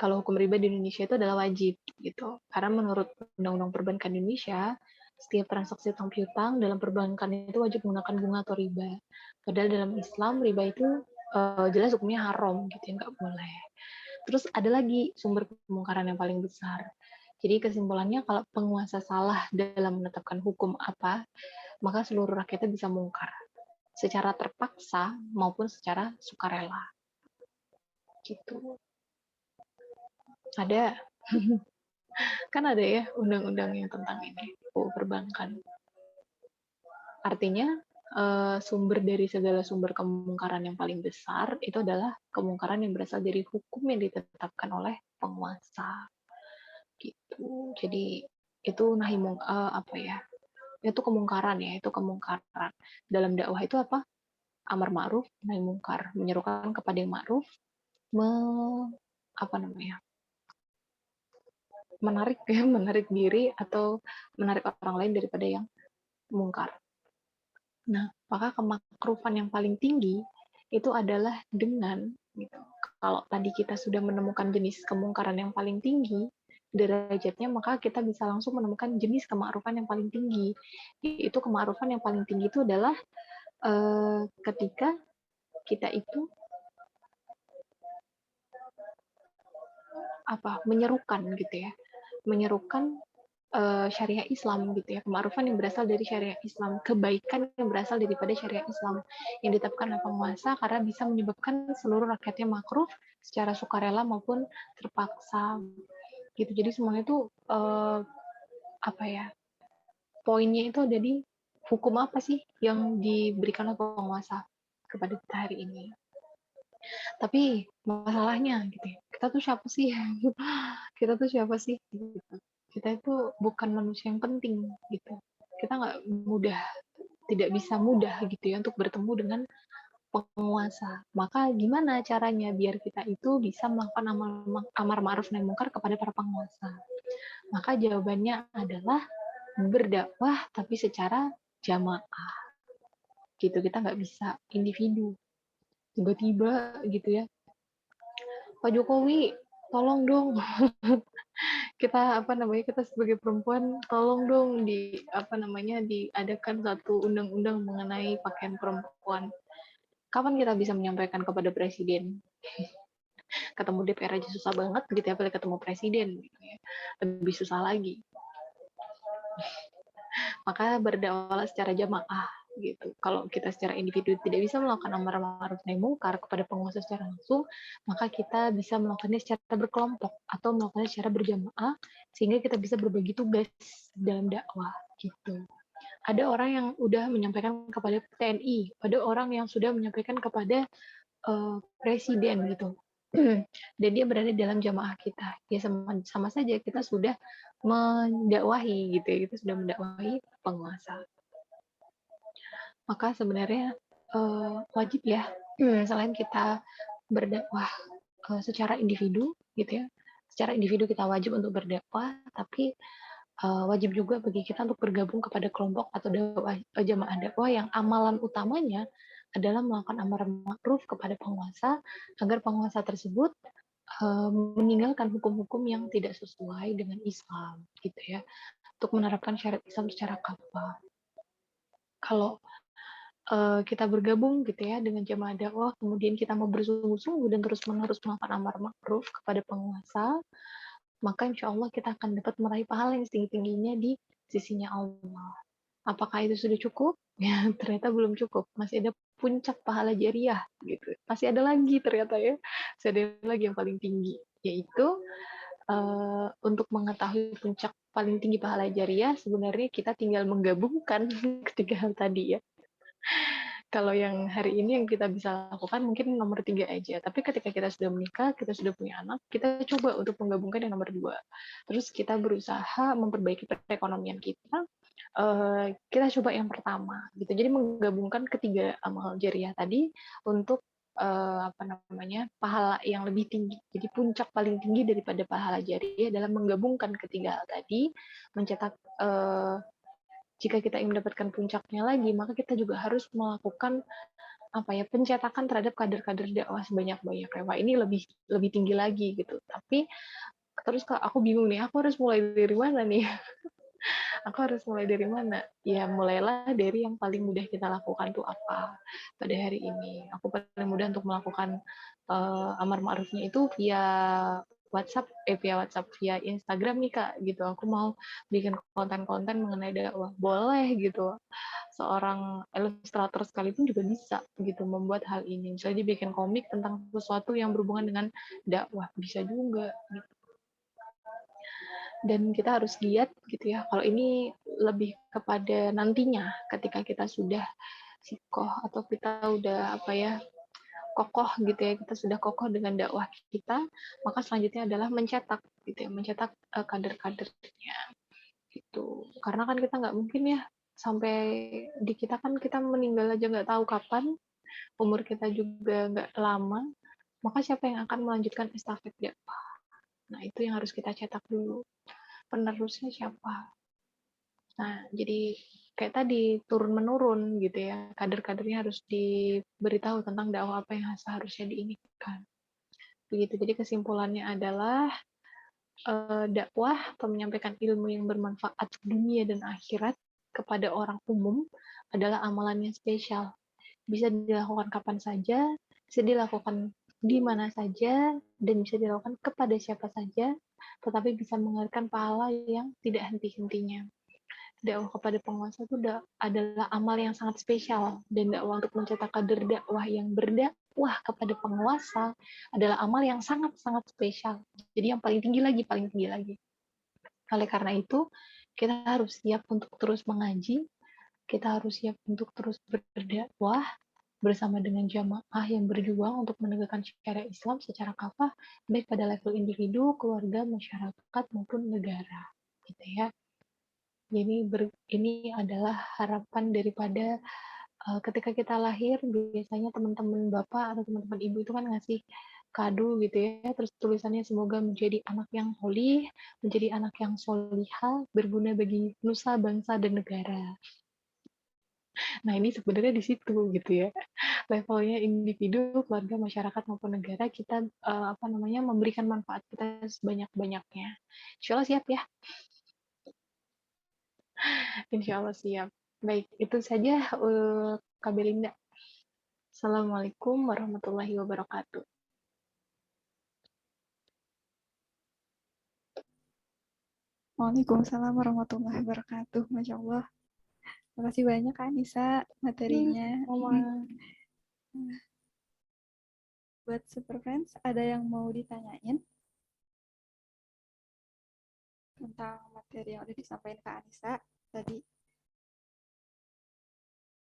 kalau hukum riba di Indonesia itu adalah wajib gitu. Karena menurut Undang-Undang Perbankan Indonesia, setiap transaksi utang piutang dalam perbankan itu wajib menggunakan bunga atau riba. Padahal dalam Islam riba itu jelas hukumnya haram gitu ya, nggak boleh. Terus ada lagi sumber kemungkaran yang paling besar. Jadi kesimpulannya kalau penguasa salah dalam menetapkan hukum apa, maka seluruh rakyatnya bisa mungkar secara terpaksa maupun secara sukarela. Gitu. Ada kan ada ya undang-undang yang tentang ini, perbankan. Artinya sumber dari segala sumber kemungkaran yang paling besar itu adalah kemungkaran yang berasal dari hukum yang ditetapkan oleh penguasa. Gitu. Jadi itu apa ya? Itu kemungkaran ya, itu kemungkaran. Dalam dakwah itu apa? Amar ma'ruf, nahi mungkar, menyerukan kepada yang ma'ruf, menarik diri atau menarik orang lain daripada yang mungkar. Nah, maka kemakrufan yang paling tinggi itu adalah dengan gitu. Kalau tadi kita sudah menemukan jenis kemungkaran yang paling tinggi derajatnya, maka kita bisa langsung menemukan jenis kemakrufan yang paling tinggi. Itu kemakrufan yang paling tinggi itu adalah ketika kita itu menyerukan gitu ya, menyerukan syariah Islam gitu ya, kema'rufan yang berasal dari syariah Islam, kebaikan yang berasal daripada syariah Islam yang ditetapkan oleh penguasa karena bisa menyebabkan seluruh rakyatnya makruf secara sukarela maupun terpaksa gitu. Jadi semuanya itu poinnya itu ada di hukum apa sih yang diberikan oleh penguasa kepada kita hari ini. Tapi masalahnya gitu ya, kita tuh siapa sih? Kita tuh siapa sih? Gitu. Kita itu bukan manusia yang penting gitu. Kita tidak bisa mudah gitu ya untuk bertemu dengan penguasa. Maka gimana caranya biar kita itu bisa melakukan amar ma'ruf nahi mungkar kepada para penguasa? Maka jawabannya adalah berdakwah tapi secara jamaah. Gitu, kita nggak bisa individu. Tiba-tiba gitu ya, Pak Jokowi, tolong dong kita kita sebagai perempuan tolong dong diadakan satu undang-undang mengenai pakaian perempuan. Kapan kita bisa menyampaikan kepada presiden? Ketemu DPR aja susah banget gitu ya, apalagi ketemu presiden gitu ya. Lebih susah lagi. Maka berdakwahlah secara jamaah gitu. Kalau kita secara individu tidak bisa melakukan amar ma'ruf nahi mungkar kepada penguasa secara langsung, maka kita bisa melakukannya secara berkelompok atau melakukannya secara berjamaah sehingga kita bisa berbagi tugas dalam dakwah gitu. Ada orang yang udah menyampaikan kepada TNI, ada orang yang sudah menyampaikan kepada presiden gitu. Dan dia berada dalam jamaah kita. Ya sama saja kita sudah mendakwahi gitu ya, kita sudah mendakwahi penguasa. Maka sebenarnya wajib ya, selain kita berdakwah secara individu gitu ya, secara individu kita wajib untuk berdakwah, tapi wajib juga bagi kita untuk bergabung kepada kelompok atau jamaah dakwah yang amalan utamanya adalah melakukan amar ma'ruf kepada penguasa agar penguasa tersebut meninggalkan hukum-hukum yang tidak sesuai dengan Islam gitu ya, untuk menerapkan syariat Islam secara kafah. Kalau kita bergabung gitu ya dengan jamaah dakwah, kemudian kita mau bersungguh-sungguh dan terus-menerus melakukan amar ma'ruf kepada penguasa, maka insya Allah kita akan dapat meraih pahala yang setinggi-tingginya di sisinya Allah. Apakah itu sudah cukup? Ya, ternyata belum cukup. Masih ada puncak pahala jariah gitu. Masih ada lagi ternyata ya. Masih ada lagi yang paling tinggi, yaitu untuk mengetahui puncak paling tinggi pahala jariah, sebenarnya kita tinggal menggabungkan ketiga hal tadi ya. Kalau yang hari ini yang kita bisa lakukan mungkin nomor 3 aja. Tapi ketika kita sudah menikah, kita sudah punya anak, kita coba untuk menggabungkan yang nomor 2. Terus kita berusaha memperbaiki perekonomian kita. Kita coba yang pertama, gitu. Jadi menggabungkan ketiga amal jariah tadi untuk pahala yang lebih tinggi. Jadi puncak paling tinggi daripada pahala jariah dalam menggabungkan ketiga hal tadi, mencetak jika kita ingin mendapatkan puncaknya lagi, maka kita juga harus melakukan apa ya, pencetakan terhadap kader-kader dakwah sebanyak-banyaknya. Wah, ini lebih lebih tinggi lagi gitu. Tapi terus Kak, aku bingung nih, aku harus mulai dari mana nih? Aku harus mulai dari mana? Ya, mulailah dari yang paling mudah kita lakukan tuh apa pada hari ini. Aku paling mudah untuk melakukan amar ma'rufnya itu via WhatsApp, via Instagram nih Kak, gitu. Aku mau bikin konten-konten mengenai dakwah. Boleh gitu. Seorang ilustrator sekalipun juga bisa gitu membuat hal ini. Misalnya dia bikin komik tentang sesuatu yang berhubungan dengan dakwah, bisa juga gitu. Dan kita harus giat gitu ya. Kalau ini lebih kepada nantinya ketika kita sudah sikoh atau kita udah apa ya, kokoh gitu ya, kita sudah kokoh dengan dakwah kita, maka selanjutnya adalah mencetak gitu ya, mencetak kader-kadernya gitu. Karena kan kita nggak mungkin ya sampai di kita kan kita meninggal aja nggak tahu kapan, umur kita juga nggak lama, maka siapa yang akan melanjutkan estafet dakwah? Nah, itu yang harus kita cetak dulu. Penerusnya siapa? Nah, jadi kayak tadi turun-menurun gitu ya. Kader-kadernya harus diberitahu tentang dakwah apa yang seharusnya diinginkan. Begitu. Jadi kesimpulannya adalah dakwah atau menyampaikan ilmu yang bermanfaat dunia dan akhirat kepada orang umum adalah amalan yang spesial. Bisa dilakukan kapan saja, bisa dilakukan di mana saja, dan bisa dilakukan kepada siapa saja, tetapi bisa menghasilkan pahala yang tidak henti-hentinya. Dakwah kepada penguasa itu adalah amal yang sangat spesial, dan dakwah untuk mencetak kader dakwah yang berdakwah kepada penguasa adalah amal yang sangat-sangat spesial. Jadi yang paling tinggi lagi, paling tinggi lagi. Oleh karena itu, kita harus siap untuk terus mengaji, kita harus siap untuk terus berdakwah bersama dengan jamaah yang berjuang untuk menegakkan syariat Islam secara kafah, baik pada level individu, keluarga, masyarakat, maupun negara. Gitu ya. Ini adalah harapan daripada ketika kita lahir, biasanya teman-teman bapak atau teman-teman ibu itu kan ngasih kado gitu ya, terus tulisannya semoga menjadi anak yang solih, menjadi anak yang solihah, berguna bagi nusa, bangsa, dan negara. Nah, ini sebenarnya di situ gitu ya. Levelnya individu, keluarga, masyarakat, maupun negara, kita memberikan manfaat kita sebanyak-banyaknya. Insya Allah siap ya. Insya Allah siap. Baik, itu saja Kak Belinda. Assalamualaikum warahmatullahi wabarakatuh. Waalaikumsalam warahmatullahi wabarakatuh. Masya Allah. Terima kasih banyak Kak Nisa materinya. Buat Super Friends, ada yang mau ditanyain tentang materi yang udah disampaikan Kak Anissa tadi?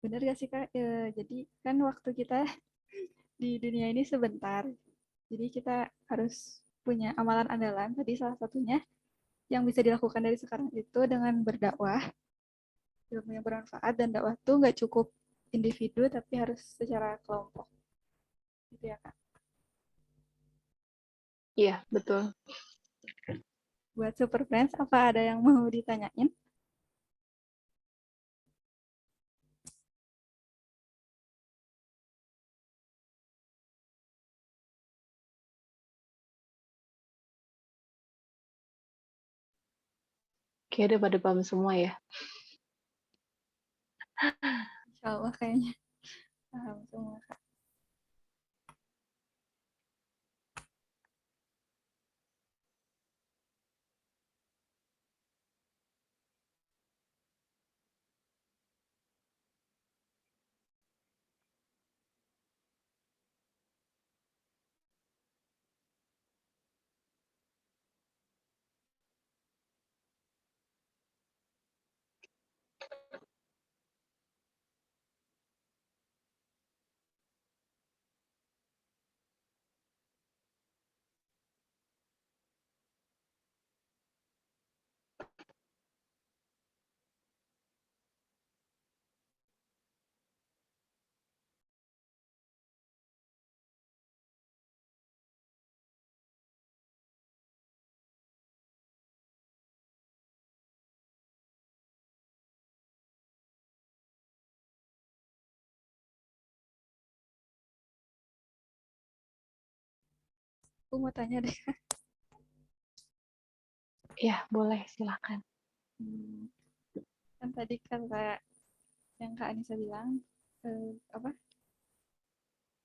Bener gak sih Kak? Jadi kan waktu kita di dunia ini sebentar. Jadi kita harus punya amalan andalan. Tadi salah satunya yang bisa dilakukan dari sekarang itu dengan berdakwah, ilmu yang bermanfaat, dan dakwah itu nggak cukup individu tapi harus secara kelompok. Gitu ya Kak? Iya, betul. Buat Super Friends, apa ada yang mau ditanyain? Kayaknya udah pada paham semua ya. Insya Allah kayaknya paham semua Kak. aku mau tanya deh. Ya, boleh, silakan. Kan tadi kayak yang Kak Anissa bilang, apa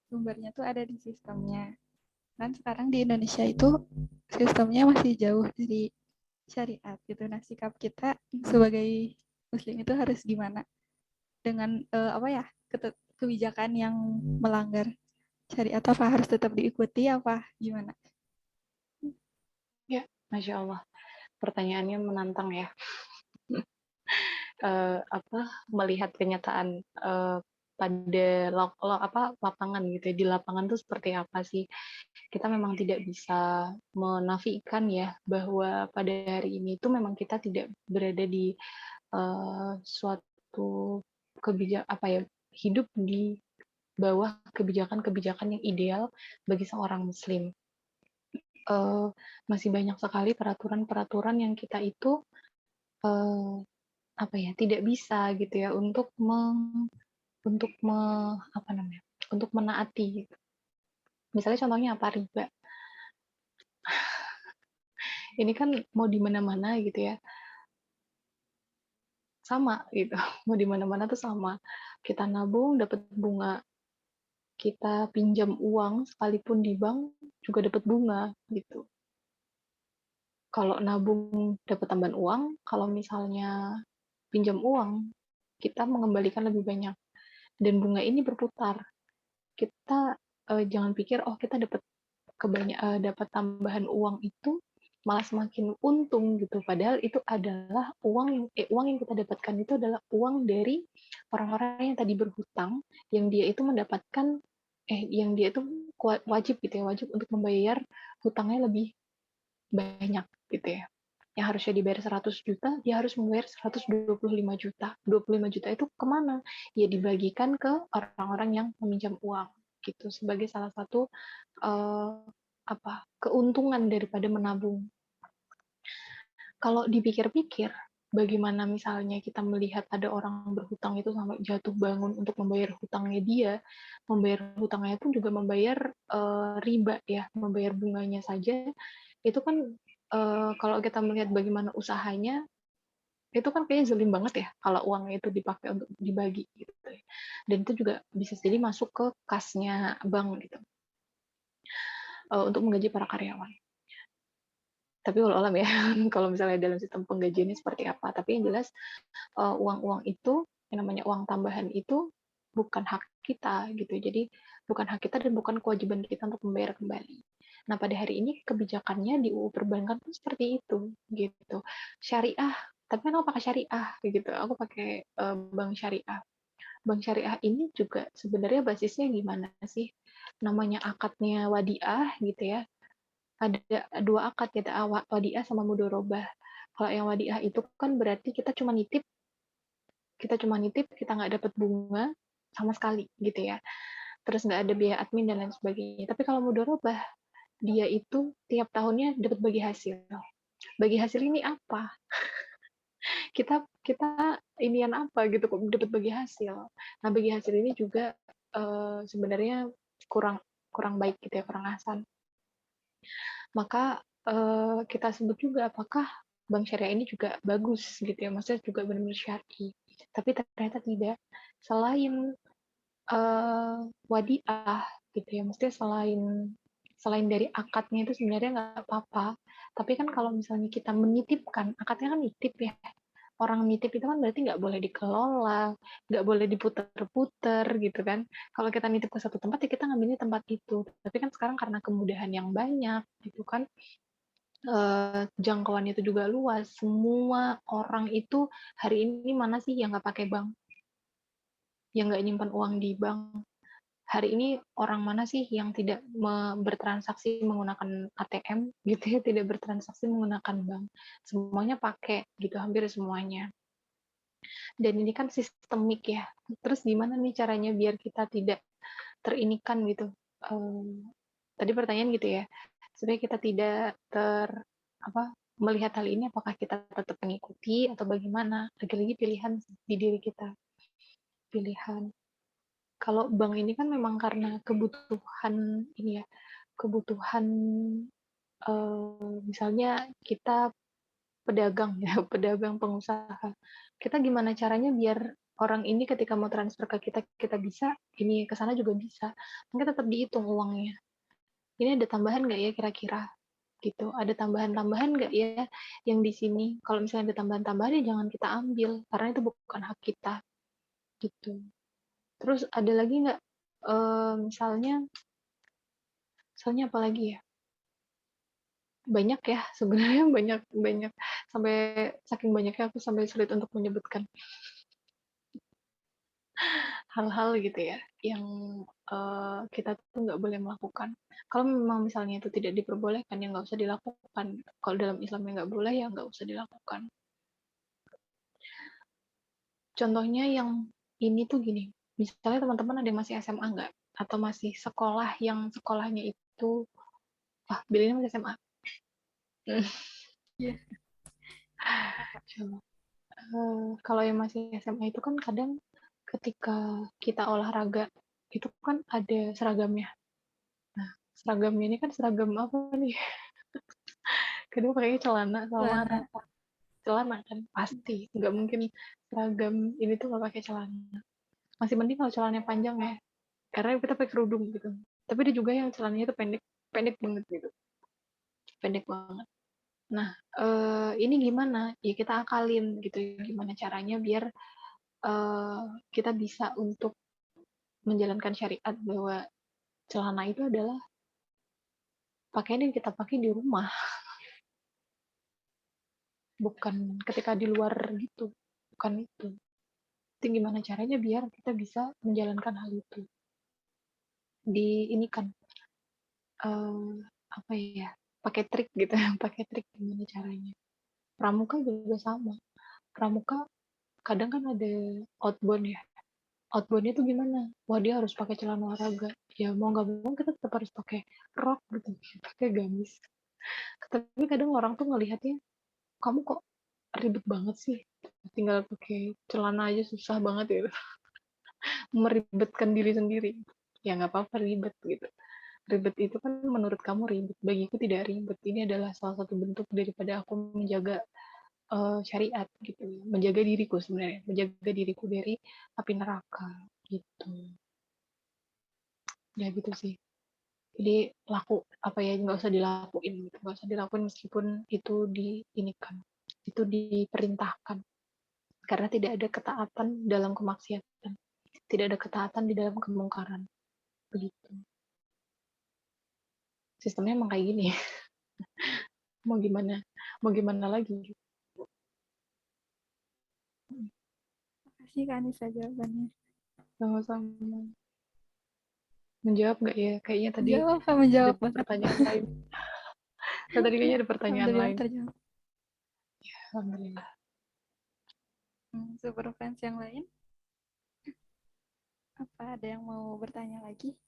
sumbernya tuh ada di sistemnya. Kan sekarang di Indonesia itu sistemnya masih jauh dari syariat gitu. Nah, sikap kita sebagai muslim itu harus gimana dengan apa ya kebijakan yang melanggar syariat, apa harus tetap diikuti apa gimana? Ya, Masya Allah. Pertanyaannya menantang ya. Melihat kenyataan pada lapangan gitu ya. Di lapangan tuh seperti apa sih? Kita memang tidak bisa menafikan ya bahwa pada hari ini itu memang kita tidak berada di suatu hidup di bawah kebijakan-kebijakan yang ideal bagi seorang muslim. Masih banyak sekali peraturan-peraturan yang kita itu tidak bisa gitu ya untuk menaati gitu. Misalnya contohnya apa, riba. Ini kan mau di mana-mana gitu ya. Sama gitu. Mau di mana-mana tuh sama. Kita nabung dapat bunga. Kita pinjam uang sekalipun di bank juga dapat bunga gitu. Kalau nabung dapat tambahan uang, kalau misalnya pinjam uang, kita mengembalikan lebih banyak. Dan bunga ini berputar. Kita jangan pikir kita dapat tambahan uang itu malah semakin untung gitu. Padahal itu adalah uang yang kita dapatkan itu adalah uang dari orang-orang yang tadi berhutang, yang dia itu mendapatkan yang dia itu wajib gitu ya, wajib untuk membayar hutangnya lebih banyak gitu ya. Yang harusnya dibayar 100 juta, dia harus membayar 125 juta. 25 juta itu kemana? Ya dibagikan ke orang-orang yang meminjam uang gitu, sebagai salah satu keuntungan daripada menabung. Kalau dipikir-pikir, bagaimana misalnya kita melihat ada orang berhutang itu sampai jatuh bangun untuk membayar hutangnya dia, membayar hutangnya pun juga membayar riba ya, membayar bunganya saja, itu kan kalau kita melihat bagaimana usahanya, itu kan kayaknya zalim banget ya kalau uangnya itu dipakai untuk dibagi gitu. Dan itu juga bisa jadi masuk ke kasnya bank gitu, untuk menggaji para karyawan. Tapi walau alam ya, kalau misalnya dalam sistem penggajiannya seperti apa. Tapi yang jelas uang-uang itu, yang namanya uang tambahan itu bukan hak kita gitu. Jadi bukan hak kita dan bukan kewajiban kita untuk membayar kembali. Nah, pada hari ini kebijakannya di UU Perbankan pun seperti itu gitu. Syariah, tapi kan aku pakai syariah gitu. Aku pakai bank syariah. Bank syariah ini juga sebenarnya basisnya gimana sih? Namanya akadnya wadiah gitu ya. Ada dua akad gitu, wadiah sama mudorobah. Kalau yang wadiah itu kan berarti kita cuma nitip, kita nggak dapat bunga sama sekali gitu ya. Terus nggak ada biaya admin dan lain sebagainya. Tapi kalau mudorobah, dia itu tiap tahunnya dapat bagi hasil. Bagi hasil ini apa? Kita inian apa gitu kok dapat bagi hasil. Nah, bagi hasil ini juga sebenarnya kurang baik gitu ya, kurang hasan. Maka kita sebut juga apakah bank syariah ini juga bagus gitu ya, maksudnya juga benar-benar syar'i. Tapi ternyata tidak. Selain wadiah gitu ya, maksudnya selain dari akadnya itu sebenarnya nggak apa-apa. Tapi kan kalau misalnya kita menitipkan, akadnya kan nitip ya. Orang nitip itu kan berarti nggak boleh dikelola, nggak boleh diputer-puter gitu kan. Kalau kita nitip ke satu tempat, ya kita ngambilnya tempat itu. Tapi kan sekarang karena kemudahan yang banyak gitu kan, jangkauannya itu juga luas. Semua orang itu hari ini mana sih yang nggak pakai bank? Yang nggak nyimpan uang di bank? Hari ini orang mana sih yang tidak bertransaksi menggunakan ATM gitu ya, tidak bertransaksi menggunakan bank? Semuanya pakai gitu, hampir semuanya. Dan ini kan sistemik ya. Terus gimana nih caranya biar kita tidak terinikan gitu? Tadi pertanyaan gitu ya, supaya kita tidak melihat hal ini, apakah kita tetap mengikuti atau bagaimana? Lagi-lagi pilihan di diri kita. Pilihan. Kalau bank ini kan memang karena kebutuhan ini ya, kebutuhan, misalnya kita pedagang ya, pedagang pengusaha. Kita gimana caranya biar orang ini ketika mau transfer ke kita, kita bisa, ini ke sana juga bisa. Mungkin tetap dihitung uangnya. Ini ada tambahan nggak ya kira-kira? Gitu. Ada tambahan-tambahan nggak ya yang di sini? Kalau misalnya ada tambahan-tambahan ya jangan kita ambil, karena itu bukan hak kita. Gitu. Terus ada lagi nggak, misalnya apa lagi ya? Banyak ya, sebenarnya banyak sampai saking banyaknya aku sampai sulit untuk menyebutkan hal-hal gitu ya yang kita tuh nggak boleh melakukan. Kalau memang misalnya itu tidak diperbolehkan ya nggak usah dilakukan. Kalau dalam Islamnya nggak boleh ya nggak usah dilakukan. Contohnya yang ini tuh gini, misalnya teman-teman ada yang masih SMA nggak? Atau masih sekolah yang sekolahnya itu, Billy masih SMA. Iya. Coba. Kalau yang masih SMA itu kan kadang ketika kita olahraga itu kan ada seragamnya. Nah, seragamnya ini kan seragam apa nih? Kedua pakainya celana sama Celana. celana kan pasti nggak mungkin seragam ini tuh nggak pakai celana. Masih mending kalau celananya panjang ya, karena kita pakai kerudung gitu. Tapi ada juga yang celananya itu pendek pendek banget gitu, pendek banget. Nah, ini gimana? Ya kita akalin gitu, gimana caranya biar kita bisa untuk menjalankan syariat bahwa celana itu adalah pakaian yang kita pakai di rumah, bukan ketika di luar gitu, bukan itu. Itu gimana caranya biar kita bisa menjalankan hal itu. Di ini kan apa ya? Pakai trik gitu, pakai trik gimana caranya. Pramuka juga sama. Pramuka kadang kan ada outbound ya. Outboundnya tuh gimana? Wah dia harus pakai celana olahraga. Ya mau nggak mau kita tetap harus pakai rok gitu, pakai gamis. Tapi kadang orang tuh ngelihatnya, kamu kok ribet banget sih, tinggal pakai celana aja susah banget ya, meribetkan diri sendiri. Ya nggak apa-apa ribet gitu. Ribet itu kan menurut kamu ribet, bagiku tidak ribet. Ini adalah salah satu bentuk daripada aku menjaga syariat gitu, menjaga diriku sebenarnya, menjaga diriku dari api neraka gitu. Ya gitu sih. Jadi apa ya nggak usah dilakuin gitu, nggak usah dilakuin meskipun itu diinikan, itu diperintahkan. Karena tidak ada ketaatan dalam kemaksiatan, tidak ada ketaatan di dalam kemungkaran. Begitu. Sistemnya emang kayak gini. Mau gimana lagi? Makasih Kak Anissa jawabannya. Sama-sama. Menjawab nggak ya? Kayaknya tadi Jawab, ada menjawab banget. pertanyaan lain. Tadi kayaknya ada pertanyaan Alhamdulillah lain. terjawab. Alhamdulillah. Super friends yang lain? Apa ada yang mau bertanya lagi?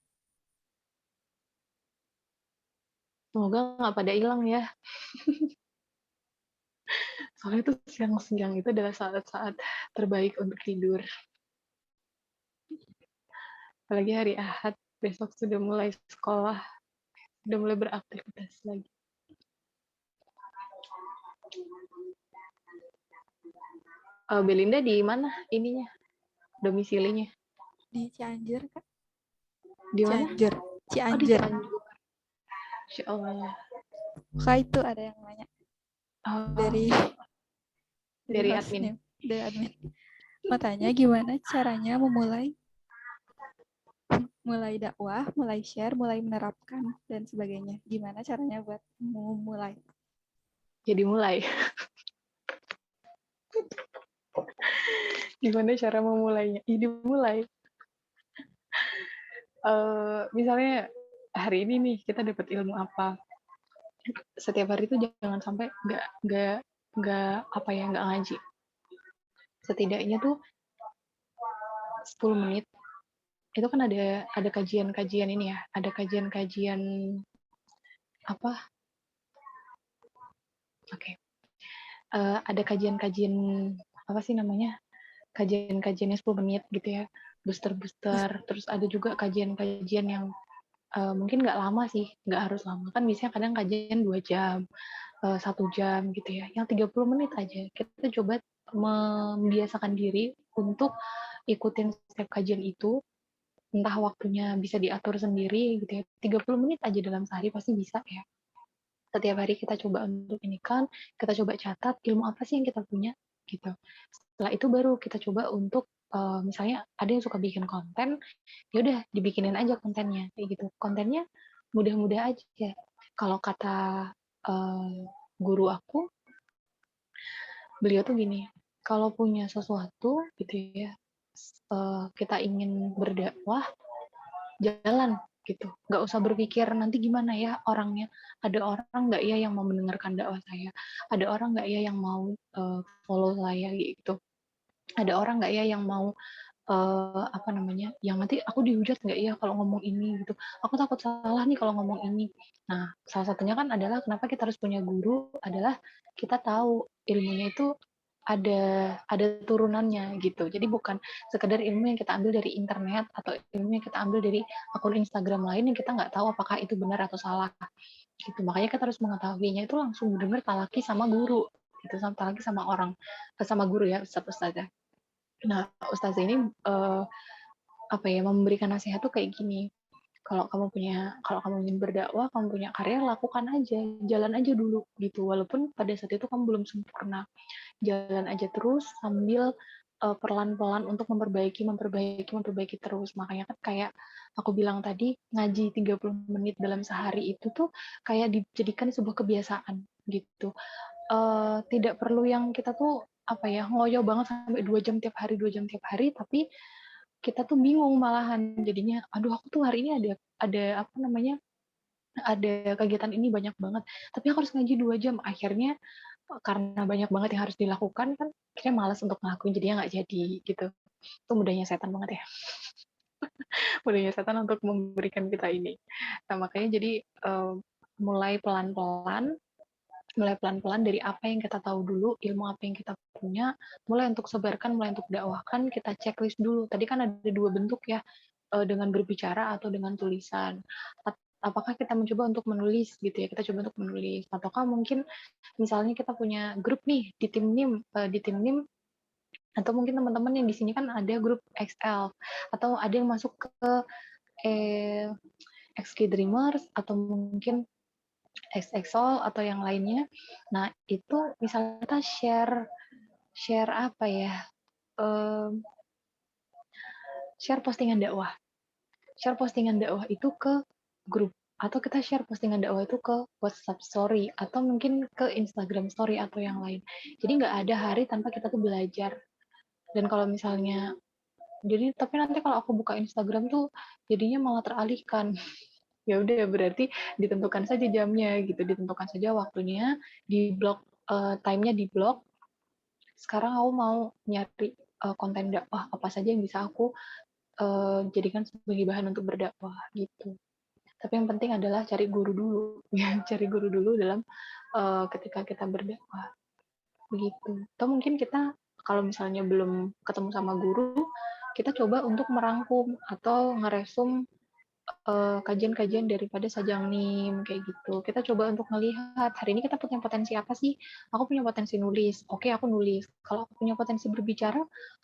Semoga nggak pada hilang ya. Soalnya itu siang-siang itu adalah saat-saat terbaik untuk tidur. Apalagi hari Ahad, besok sudah mulai sekolah, sudah mulai beraktivitas lagi. Belinda di mana ininya? Domisilinya? Di Cianjur, Kak? Di mana? Cianjur. Oh, di Cianjur. Cianjur. Insya Allah. Kak itu ada yang nanya. Dari admin. Dari admin. Mau tanya gimana caranya mulai dakwah, mulai share, mulai menerapkan, dan sebagainya. Gimana caranya buat memulai? Jadi mulai. Gimana cara memulainya? Jadi mulai. Misalnya hari ini nih kita dapat ilmu apa? Setiap hari itu jangan sampai nggak ngaji. Setidaknya tuh 10 menit. Itu kan ada kajian-kajian ini ya, ada kajian-kajian apa? Oke. Ada kajian-kajian apa sih namanya? Kajian-kajiannya 10 menit gitu ya. Booster, terus ada juga kajian-kajian yang mungkin nggak lama sih, nggak harus lama. Kan biasanya kadang kajian 2 jam, 1 jam gitu ya. Yang 30 menit aja. Kita coba membiasakan diri untuk ikutin setiap kajian itu, entah waktunya bisa diatur sendiri gitu ya. 30 menit aja dalam sehari pasti bisa ya. Setiap hari kita coba untuk ini kan, kita coba catat ilmu apa sih yang kita punya gitu. Setelah itu baru kita coba untuk misalnya ada yang suka bikin konten, ya udah dibikinin aja kontennya kayak gitu. Kontennya mudah-mudah aja. Kalau kata guru aku, beliau tuh gini, kalau punya sesuatu gitu ya, kita ingin berdakwah, jalan gitu. Nggak usah berpikir nanti gimana ya orangnya. Ada orang nggak ya yang mau mendengarkan dakwah saya? Ada orang nggak ya yang mau follow saya gitu? Ada orang nggak ya yang mau apa namanya, yang nanti aku dihujat nggak ya kalau ngomong ini gitu. Aku takut salah nih kalau ngomong ini. Nah, salah satunya kan adalah kenapa kita harus punya guru adalah kita tahu ilmunya itu ada turunannya gitu. Jadi bukan sekedar ilmu yang kita ambil dari internet atau ilmu yang kita ambil dari akun Instagram lain yang kita nggak tahu apakah itu benar atau salah gitu. Makanya kita harus mengetahuinya itu langsung dengar talaki sama guru gitu, sama talaki sama orang, sama guru ya, ustazah. Nah, ustazah ini apa ya, memberikan nasihat tuh kayak gini. Kalau kamu ingin berdakwah, kamu punya karya, lakukan aja, jalan aja dulu gitu. Walaupun pada saat itu kamu belum sempurna, jalan aja terus sambil pelan-pelan untuk memperbaiki terus. Makanya kan kayak aku bilang tadi, ngaji 30 menit dalam sehari itu tuh kayak dijadikan sebuah kebiasaan gitu. Tidak perlu yang kita tuh apa ya, ngoyo banget sampai 2 jam tiap hari, 2 jam tiap hari, tapi kita tuh bingung malahan jadinya, aduh aku tuh hari ini ada apa namanya, ada kegiatan ini banyak banget, tapi aku harus ngaji 2 jam. Akhirnya karena banyak banget yang harus dilakukan kan, akhirnya malas untuk ngelakuin, jadinya nggak jadi gitu. Itu mudahnya setan banget ya. Mudahnya setan untuk memberikan kita ini. Nah makanya jadi mulai pelan-pelan dari apa yang kita tahu dulu, ilmu apa yang kita punya, mulai untuk sebarkan, mulai untuk dakwahkan, kita checklist dulu. Tadi kan ada 2 bentuk ya, dengan berbicara atau dengan tulisan. Apakah kita mencoba untuk menulis gitu ya, kita coba untuk menulis. Ataukah mungkin misalnya kita punya grup nih di tim NIM, atau mungkin teman-teman yang di sini kan ada grup XL, atau ada yang masuk ke XK Dreamers, atau mungkin XXL atau yang lainnya. Nah, itu misalnya kita share apa ya? Share postingan dakwah. Share postingan dakwah itu ke grup, atau kita share postingan dakwah itu ke WhatsApp story, atau mungkin ke Instagram story atau yang lain. Jadi nggak ada hari tanpa kita tuh belajar. Dan kalau misalnya tapi nanti kalau aku buka Instagram tuh jadinya malah teralihkan. Ya udah berarti ditentukan saja jamnya gitu, ditentukan saja waktunya, di blok time-nya di blok. Sekarang aku mau nyari konten dakwah apa saja yang bisa aku jadikan sebagai bahan untuk berdakwah gitu. Tapi yang penting adalah cari guru dulu, ya cari guru dulu dalam ketika kita berdakwah begitu. Atau mungkin kita kalau misalnya belum ketemu sama guru, kita coba untuk merangkum atau ngeresum kajian-kajian daripada Sajang NIM kayak gitu. Kita coba untuk melihat hari ini kita punya potensi apa sih? Aku punya potensi nulis. Oke, aku nulis. Kalau aku punya potensi berbicara,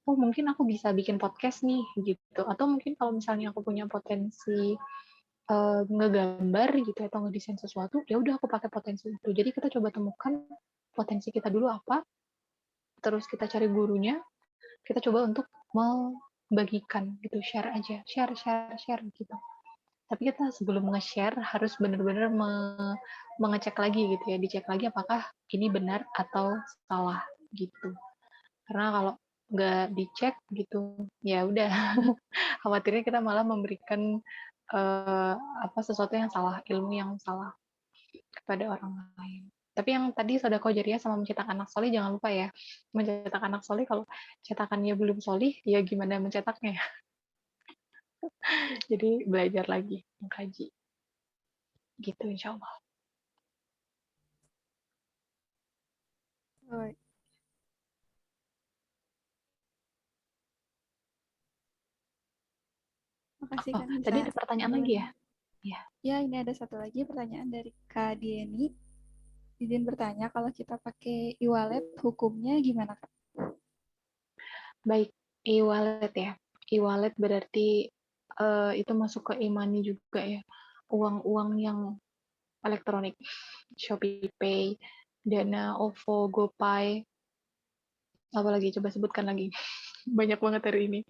oh mungkin aku bisa bikin podcast nih gitu. Atau mungkin kalau misalnya aku punya potensi ngegambar gitu atau ngedesain sesuatu, ya udah aku pakai potensi itu. Jadi kita coba temukan potensi kita dulu apa, terus kita cari gurunya, kita coba untuk membagikan gitu, share aja, share gitu. Tapi kita sebelum nge-share harus benar-benar mengecek lagi gitu ya, dicek lagi apakah ini benar atau salah gitu. Karena kalau nggak dicek gitu, ya udah khawatirnya kita malah memberikan sesuatu yang salah, ilmu yang salah kepada orang lain. Tapi yang tadi Sodako Jariah sama mencetak anak solih, jangan lupa ya, mencetak anak solih, kalau cetakannya belum solih, ya gimana mencetaknya. Jadi belajar lagi, mengkaji. Gitu insya Allah. Oh, makasih Oh, Kak Nisa. tadi ada pertanyaan lagi ya? Ya, ini ada satu lagi pertanyaan dari Kak Dieni. Izin bertanya, kalau kita pakai e-wallet, hukumnya gimana, Kak? Baik, e-wallet ya. E-wallet berarti itu masuk ke e-money juga ya. Uang-uang yang elektronik. Shopee Pay, Dana, OVO, GoPay. Apalagi coba sebutkan lagi. Banyak banget hari ini.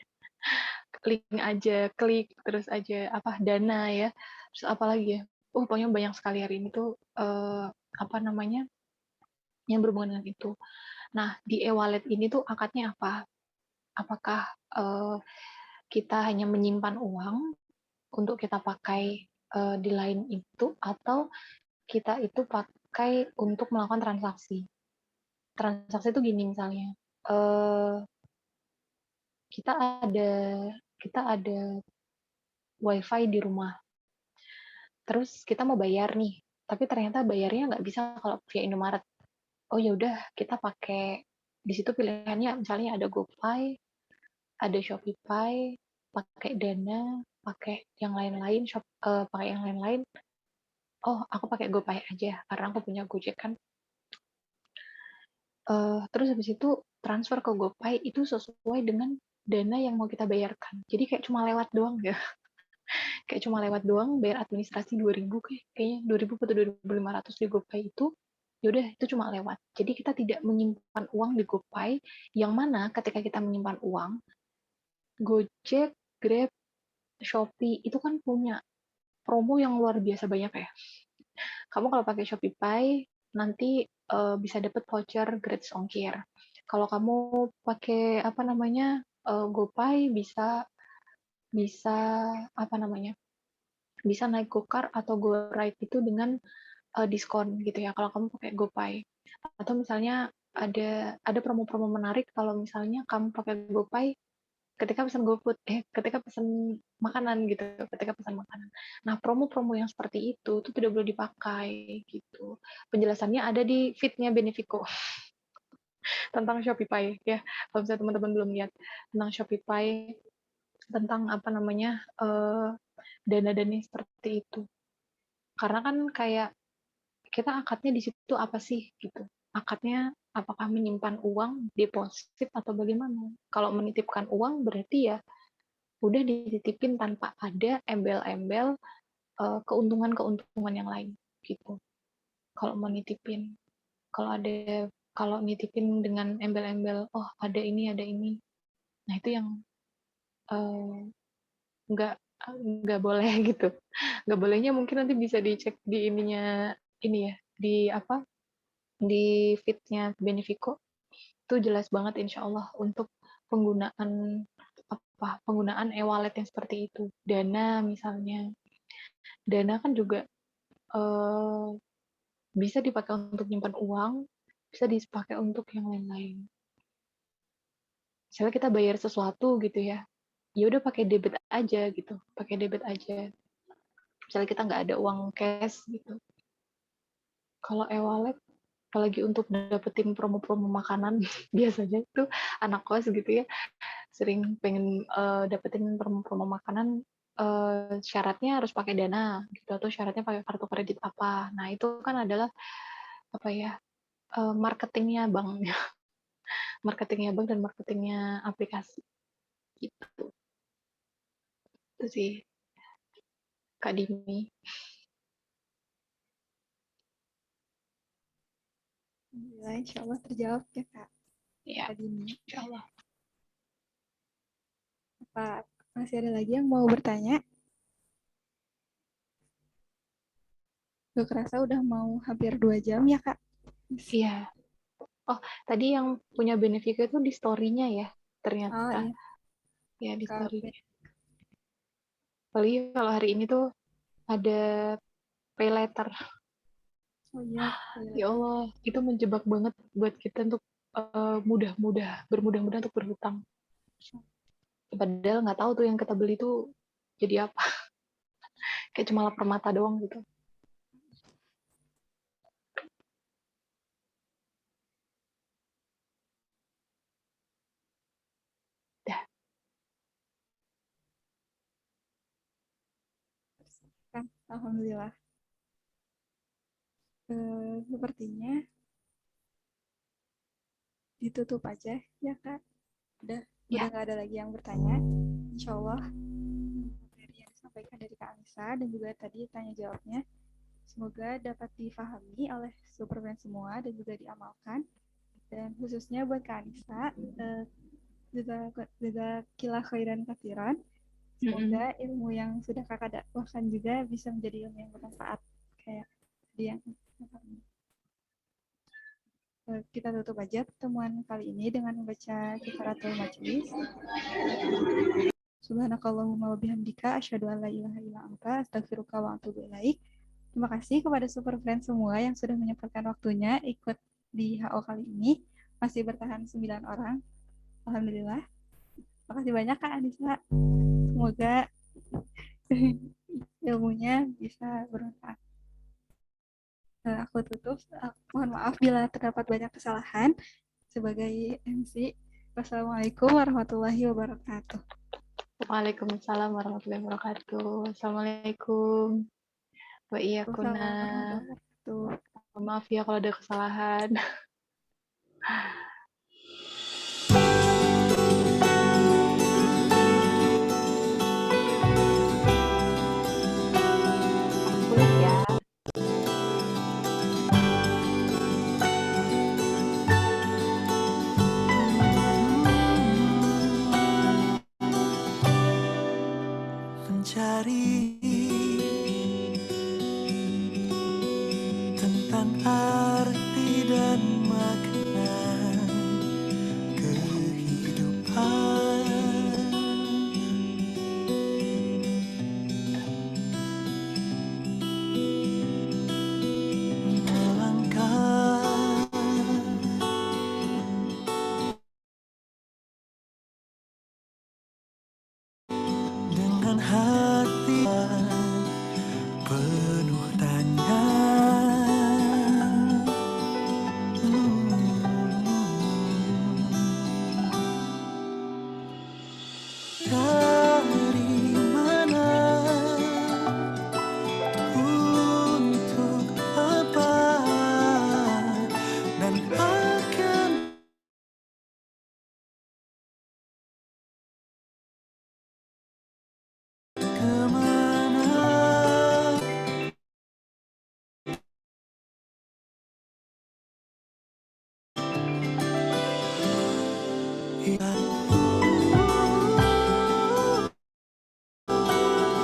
Link aja, klik terus aja apa Dana ya. Terus apa lagi ya? Pokoknya banyak sekali hari ini tuh apa namanya? Yang berhubungan dengan itu. Nah, di e-wallet ini tuh akadnya apa? Apakah kita hanya menyimpan uang untuk kita pakai di lain itu, atau kita itu pakai untuk melakukan transaksi. Transaksi itu gini misalnya, kita ada kita ada wifi di rumah, terus kita mau bayar nih, tapi ternyata bayarnya nggak bisa kalau via Indomaret. Oh ya udah, kita pakai di situ pilihannya misalnya ada GoPay, ada ShopeePay, pakai Dana, pakai yang lain-lain, pakai yang lain-lain. Oh, aku pakai GoPay aja karena aku punya Gojek kan. Terus habis itu transfer ke GoPay itu sesuai dengan dana yang mau kita bayarkan. Jadi kayak cuma lewat doang ya. Kayak cuma lewat doang, bayar administrasi 2.000 kayaknya 2.000 atau 2.500 di GoPay itu. Yaudah, itu cuma lewat. Jadi kita tidak menyimpan uang di GoPay, yang mana ketika kita menyimpan uang, Gojek, Grab, Shopee itu kan punya promo yang luar biasa banyak ya. Kamu kalau pakai ShopeePay, nanti bisa dapat voucher gratis ongkir. Kalau kamu pakai apa namanya GoPay bisa bisa apa namanya bisa naik GoCar atau GoRide itu dengan diskon gitu ya kalau kamu pakai GoPay. Atau misalnya ada promo-promo menarik kalau misalnya kamu pakai GoPay ketika pesan GoFood, ketika pesan makanan gitu, ketika pesan makanan. Nah, promo-promo yang seperti itu tidak boleh dipakai gitu. Penjelasannya ada di feed-nya Benefico tentang ShopeePay ya. Kalau misalnya teman-teman belum lihat tentang ShopeePay, tentang apa namanya dana-dana seperti itu. Karena kan kayak kita akadnya di situ apa sih gitu. Akadnya apakah menyimpan uang, deposit atau bagaimana? Kalau menitipkan uang berarti ya udah dititipin tanpa ada embel-embel keuntungan-keuntungan yang lain gitu. Kalau mau nitipin, kalau nitipin dengan embel-embel, oh ada ini, nah itu yang nggak nggak boleh gitu. Nggak bolehnya mungkin nanti bisa dicek di ininya ini ya, di apa di feed-nya Benefico itu jelas banget insya Allah untuk penggunaan e-wallet yang seperti itu. Dana misalnya, Dana kan juga eh, bisa dipakai untuk nyimpan uang, bisa dipakai untuk yang lain-lain. Misalnya kita bayar sesuatu gitu ya, ya udah pakai debit aja gitu, pakai debit aja. Misalnya kita nggak ada uang cash gitu. Kalau e-wallet, apalagi untuk dapetin promo-promo makanan, biasanya itu anak kos gitu ya, sering pengen dapetin promo-promo makanan, syaratnya harus pakai Dana gitu, atau syaratnya pakai kartu kredit apa. Nah itu kan adalah apa ya, marketingnya bank, marketingnya bank dan marketingnya aplikasi gitu. Itu sih Kak Dini. Alhamdulillah, insya Allah terjawab ya, Kak. Ya, Kak Dini. insya Allah. Apa masih ada lagi yang mau bertanya? Gak kerasa udah mau hampir 2 jam ya, Kak. Iya. Oh, tadi yang punya Benefico itu di story-nya ya, Oh ternyata. iya, Ya, di Kak. story-nya. Apalagi kalau hari ini tuh ada pay letter. Oh iya, Ya Allah, itu menjebak banget buat kita untuk bermudah-mudah untuk berhutang. Padahal nggak tahu tuh yang kita beli tuh jadi apa. Kayak cuma lapar mata doang gitu. Dah. Kang. Alhamdulillah. Sepertinya ditutup aja ya Kak. Udah Ya. nggak ada lagi yang bertanya. Insya Allah materi yang disampaikan dari Kak Anissa dan juga tadi tanya jawabnya semoga dapat difahami oleh superman semua dan juga diamalkan. Dan khususnya buat Kak Anissa, juga kila khairan kathiran. Semoga ilmu yang sudah kakak dakwahkan juga bisa menjadi ilmu yang bermanfaat kayak tadi yang kita tutup aja pertemuan kali ini dengan membaca kifaratul majlis. Subhanakallahumma wa bihamdika asyhadu an la ilaha illa anta astaghfiruka wa atubu ilaik. Terima kasih kepada super friends semua yang sudah menyempatkan waktunya ikut di HO kali ini. Masih bertahan 9 orang. Alhamdulillah. Terima kasih banyak Kak Anissa. Semoga ilmunya bisa bermanfaat. Aku tutup. Mohon maaf bila terdapat banyak kesalahan sebagai MC. Wassalamualaikum warahmatullahi wabarakatuh. Waalaikumsalam warahmatullahi wabarakatuh. Assalamualaikum. Wa iyakuna. Maaf ya kalau ada kesalahan. Mencari tentang arti dan makna kehidupan, melangkah dengan hati penuh tanya. Dari mana, untuk apa, dan akan kemana?